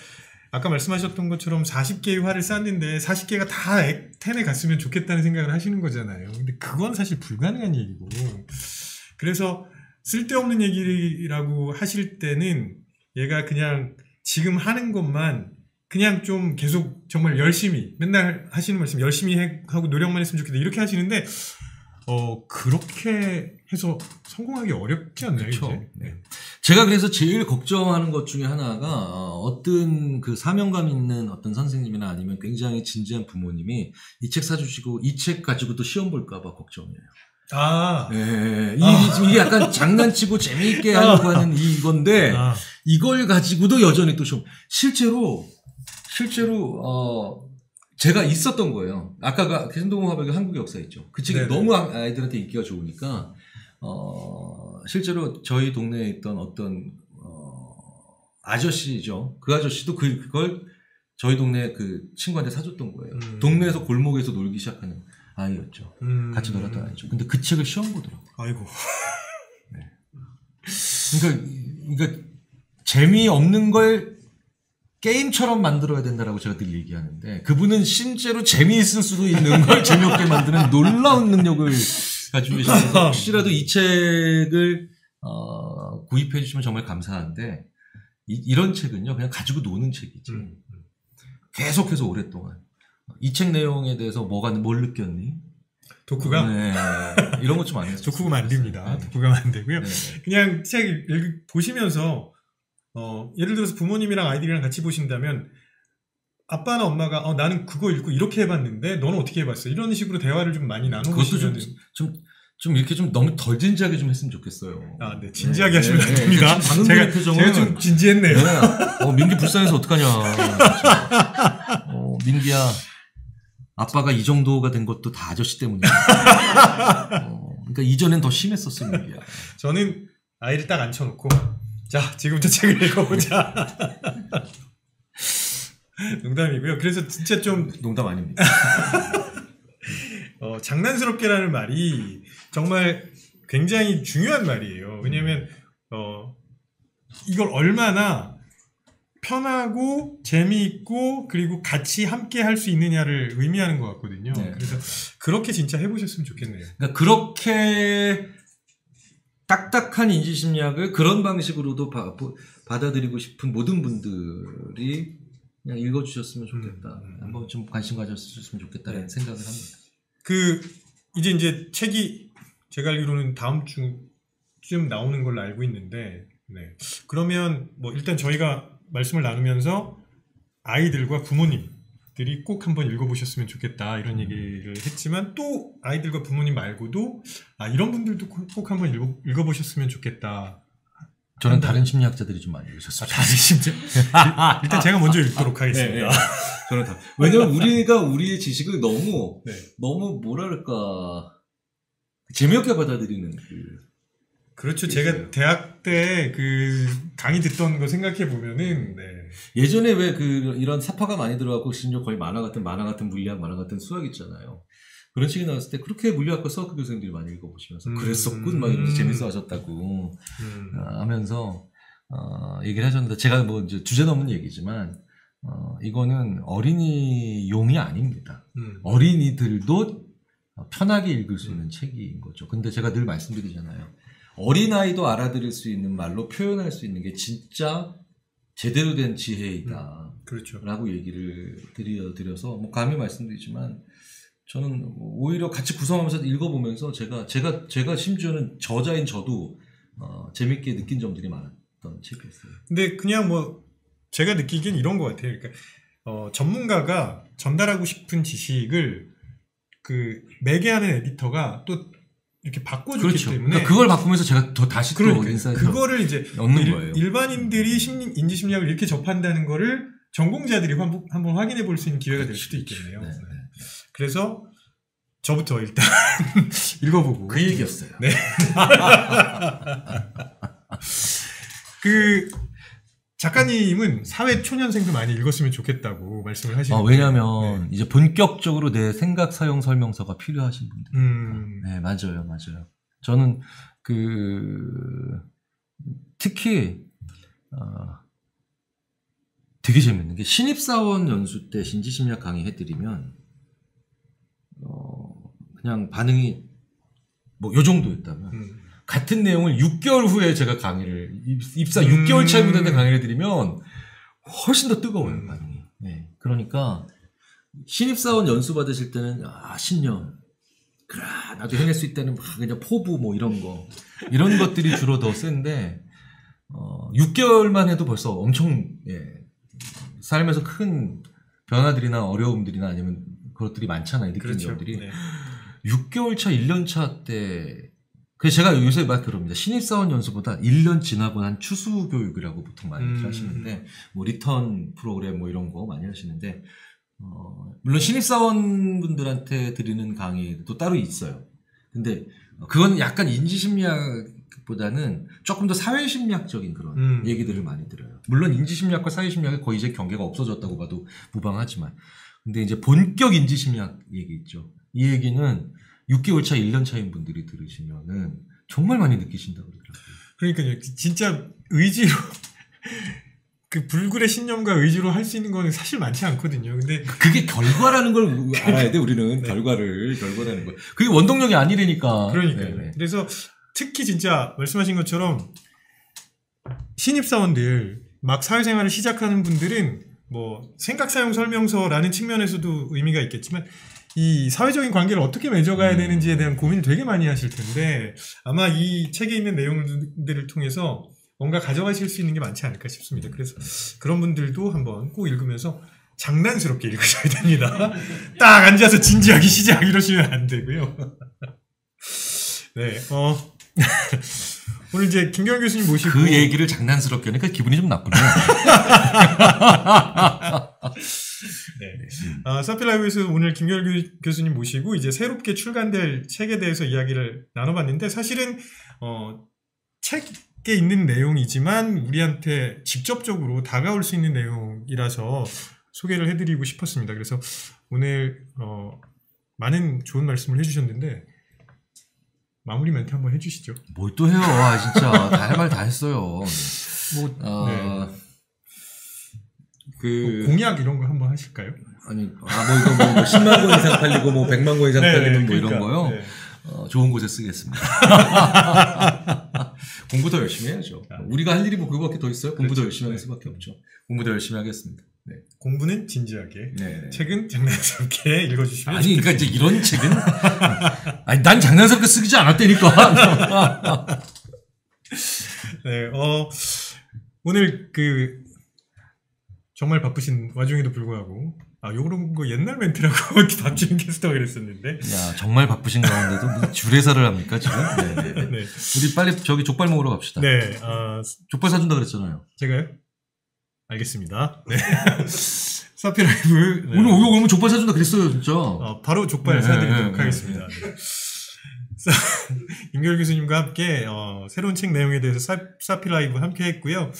아까 말씀하셨던 것처럼 40개의 활을 쐈는데 40개가 다 텐에 갔으면 좋겠다는 생각을 하시는 거잖아요. 근데 그건 사실 불가능한 얘기고, 그래서 쓸데없는 얘기라고 하실 때는 얘가 그냥 지금 하는 것만 그냥 좀 계속 정말 열심히 맨날 하시는 말씀 열심히 하고 노력만 했으면 좋겠다 이렇게 하시는데 그렇게 해서 성공하기 어렵지 않나요? 그렇죠. 네. 제가 그래서 제일 걱정하는 것 중에 하나가 어떤 그 사명감 있는 어떤 선생님이나 아니면 굉장히 진지한 부모님이 이 책 사주시고 이 책 가지고 또 시험 볼까 봐 걱정이에요. 네. 이게 약간 장난치고 재미있게 하려고 하는 이건데 이걸 가지고도 여전히 또 시험. 실제로 제가 있었던 거예요. 아까가 신동호화백의 한국의 역사 있죠. 그 책이 너무 아이들한테 인기가 좋으니까 실제로 저희 동네에 있던 어떤 아저씨죠. 그 아저씨도 그걸 저희 동네 그 친구한테 사줬던 거예요. 동네에서 골목에서 놀기 시작하는 아이였죠. 같이 놀았던 아이죠. 근데 그 책을 시험 보더라고요. 아이고. 네. 그러니까 재미없는 걸 게임처럼 만들어야 된다라고 제가 늘 얘기하는데 그분은 실제로 재미있을 수도 있는 걸 재미없게 만드는 놀라운 능력을 가지고 계시면서 혹시라도 이 책을 구입해 주시면 정말 감사한데 이런 책은요 그냥 가지고 노는 책이지 계속해서 오랫동안 이 책 내용에 대해서 뭘 느꼈니? 독후감? 네. 이런 것 좀 안 했어요. 독후감 안 됩니다. 네. 독후감 안 되고요. 네. 그냥 책 보시면서 예를 들어서 부모님이랑 아이들이랑 같이 보신다면 아빠나 엄마가 나는 그거 읽고 이렇게 해봤는데 너는 어떻게 해봤어? 이런 식으로 대화를 좀 많이 나눠보시면 좀 이렇게 좀 너무 덜 진지하게 좀 했으면 좋겠어요. 네, 진지하게 하시면 안 됩니다. 제가 좀 진지했네요. 민기 불쌍해서 어떡하냐. 민기야, 아빠가 이 정도가 된 것도 다 아저씨 때문이야. 그러니까 이전엔 더 심했었어, 민기야. 저는 아이를 딱 앉혀놓고 자, 지금부터 책을 읽어보자. 농담이고요. 그래서 진짜 좀 농담 아닙니다. 장난스럽게라는 말이 정말 굉장히 중요한 말이에요. 왜냐하면 이걸 얼마나 편하고 재미있고 그리고 같이 함께 할 수 있느냐를 의미하는 것 같거든요. 네. 그래서 그렇게 진짜 해보셨으면 좋겠네요. 그러니까 그렇게 딱딱한 인지심리학을 그런 방식으로도 받아들이고 싶은 모든 분들이 그냥 읽어주셨으면 좋겠다. 한번 좀 관심 가졌으면 좋겠다는 생각을 합니다. 이제 책이 제가 알기로는 다음 주쯤 나오는 걸로 알고 있는데, 그러면 일단 저희가 말씀을 나누면서 아이들과 부모님들이 꼭 한번 읽어보셨으면 좋겠다 이런 얘기를 했지만 또 아이들과 부모님 말고도 이런 분들도 꼭 한번 읽어보셨으면 좋겠다 저는 다른 심리학자들이 좀 많이 읽으셨습니다. 다른 심리학? 일단 제가 먼저 읽도록 하겠습니다. 네. 저는 다. 왜냐면 우리가 우리의 지식을 너무 뭐랄까 재미없게 받아들이는 그렇죠. 제가 대학 때 그 강의 듣던 거 생각해 보면은 예전에 왜 이런 사파가 많이 들어가고 심지어 거의 만화 같은 물리학, 만화 같은 수학 있잖아요. 그런 식이 나왔을 때 그렇게 물리학과 수학과 교수님들이 많이 읽어보시면서 그랬었군 막 이러면서 재밌어 하셨다고 하면서 얘기를 하셨는데 제가 뭐 이제 주제 넘는 얘기지만 이거는 어린이용이 아닙니다. 어린이들도 편하게 읽을 수 있는 책인 거죠. 근데 제가 늘 말씀드리잖아요. 어린아이도 알아들을 수 있는 말로 표현할 수 있는 게 진짜 제대로 된 지혜이다. 그렇죠. 라고 얘기를 드려서 뭐 감히 말씀드리지만 저는 오히려 같이 구성하면서 읽어보면서 제가 심지어는 저자인 저도 재밌게 느낀 점들이 많았던 책이었어요. 근데 그냥 뭐 제가 느끼기엔 이런 것 같아요. 그러니까 전문가가 전달하고 싶은 지식을 그 매개하는 에디터가 또 이렇게 바꿔주기 그렇죠. 때문에 그러니까 그걸 바꾸면서 제가 더 다시 또 인사이트 그거를 이제 얻는 거예요. 일반인들이 인지심리학을 이렇게 접한다는 거를 전공자들이 한번 확인해 볼 수 있는 기회가 될 수도 있겠네요. 네. 그래서 저부터 일단 읽어보고 그 얘기였어요. 네. 그 작가님은 사회 초년생도 많이 읽었으면 좋겠다고 말씀을 하시는데 왜냐하면 이제 본격적으로 내 생각 사용 설명서가 필요하신 분들. 네, 맞아요. 저는 특히 되게 재밌는 게 신입사원 연수 때 신지심리학 강의 해드리면 그냥 반응이 뭐 요 정도였다면 같은 내용을 6개월 후에 제가 강의를 입사 6개월 차에 분한테 강의를 해드리면 훨씬 더 뜨거워요 반응이. 네. 그러니까 신입사원 연수 받으실 때는 신념 그래 나도 해낼 수 있다는 그냥 포부 뭐 이런 것들이 주로 더 센데 6개월만 해도 벌써 엄청 삶에서 큰 변화들이나 어려움들이나 아니면 그것들이 많잖아요. 느끼는 점들이. 네. 6개월 차, 1년 차 때 그래서 제가 요새 막 그럽니다. 신입사원 연수보다 1년 지나고 난 추수교육이라고 보통 많이 하시는데 뭐 리턴 프로그램 뭐 이런 거 많이 하시는데 물론 신입사원분들한테 드리는 강의도 따로 있어요. 근데 그건 약간 인지심리학보다는 조금 더 사회심리학적인 그런 얘기들을 많이 들어요. 물론 인지심리학과 사회심리학이 거의 이제 경계가 없어졌다고 봐도 무방하지만 근데 이제 본격 인지심리학 얘기 있죠. 이 얘기는 6개월 차, 1년 차인 분들이 들으시면은 정말 많이 느끼신다고 그러더라고요. 그러니까요. 진짜 의지로 그 불굴의 신념과 의지로 할 수 있는 거는 사실 많지 않거든요. 근데 그게 결과라는 걸 알아야 돼. 우리는 결과라는 거. 그게 원동력이 아니라니까. 그러니까요. 네네. 그래서 특히 진짜 말씀하신 것처럼 신입사원들 막 사회생활을 시작하는 분들은 뭐 생각사용 설명서라는 측면에서도 의미가 있겠지만 이 사회적인 관계를 어떻게 맺어가야 되는지에 대한 고민을 되게 많이 하실 텐데 아마 이 책에 있는 내용들을 통해서 뭔가 가져가실 수 있는 게 많지 않을까 싶습니다. 그래서 그런 분들도 한번 꼭 읽으면서 장난스럽게 읽으셔야 됩니다. 딱 앉아서 진지하게 시작 이러시면 안 되고요. 네, 오늘 이제 김경현 교수님 모시고 그 얘기를 장난스럽게 하니까 기분이 좀 나쁘네요. 네. 서필라이브에서 오늘 김경현 교수님 모시고 이제 새롭게 출간될 책에 대해서 이야기를 나눠봤는데 사실은 책에 있는 내용이지만 우리한테 직접적으로 다가올 수 있는 내용이라서 소개를 해드리고 싶었습니다. 그래서 오늘 많은 좋은 말씀을 해주셨는데 마무리 멘트 한번 해주시죠. 뭘 또 해요? 진짜 다 할 말 다 했어요. 공약 이런 거 한번 하실까요? 아니, 이거 10만 권 이상 팔리고 100만 권 이상 팔리면 그러니까, 이런 거요? 네. 좋은 곳에 쓰겠습니다. 공부 더 열심히 해야죠. 우리가 할 일이 뭐 그거밖에 더 있어요? 공부 더 열심히 하는 수밖에 없죠. 공부 더 열심히 하겠습니다. 네. 공부는 진지하게, 책은 장난스럽게 읽어주시면 아니, 그러니까 이제 이런 책은 난 장난스럽게 쓰지 않았다니까. 네, 오늘 정말 바쁘신 와중에도 불구하고 요런 거 옛날 멘트라고 박지윤 캐스터가 그랬었는데. 야, 정말 바쁘신 가운데도 무슨 주례사를 합니까, 지금? 네. 우리 빨리 저기 족발 먹으러 갑시다. 네. 족발 사준다 그랬잖아요. 제가요? 알겠습니다. 네. 사피라이브. 네. 오늘 족발 사준다 그랬어요, 진짜. 바로 족발 사드리도록 하겠습니다. 네. 임결 교수님과 함께 새로운 책 내용에 대해서 사피라이브 함께 했고요.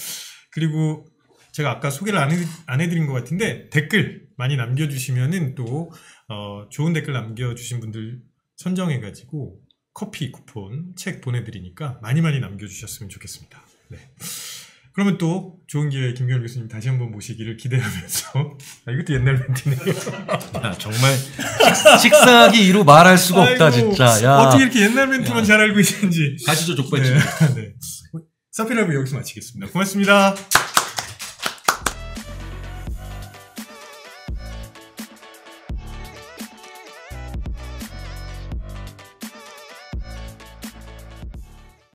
그리고 제가 아까 소개를 안 해드린 것 같은데 댓글 많이 남겨주시면은 또 좋은 댓글 남겨주신 분들 선정해가지고 커피 쿠폰 책 보내드리니까 많이 남겨주셨으면 좋겠습니다. 네. 그러면 또 좋은 기회에 김경일 교수님 다시 한번 모시기를 기대하면서 이것도 옛날 멘트네요. 야, 정말 식사하기 이루 말할 수가 없다 진짜. 야. 어떻게 이렇게 옛날 멘트만 잘 알고 계시는지. 가시죠 족발집. 네. 사피라이브 여기서 마치겠습니다. 고맙습니다.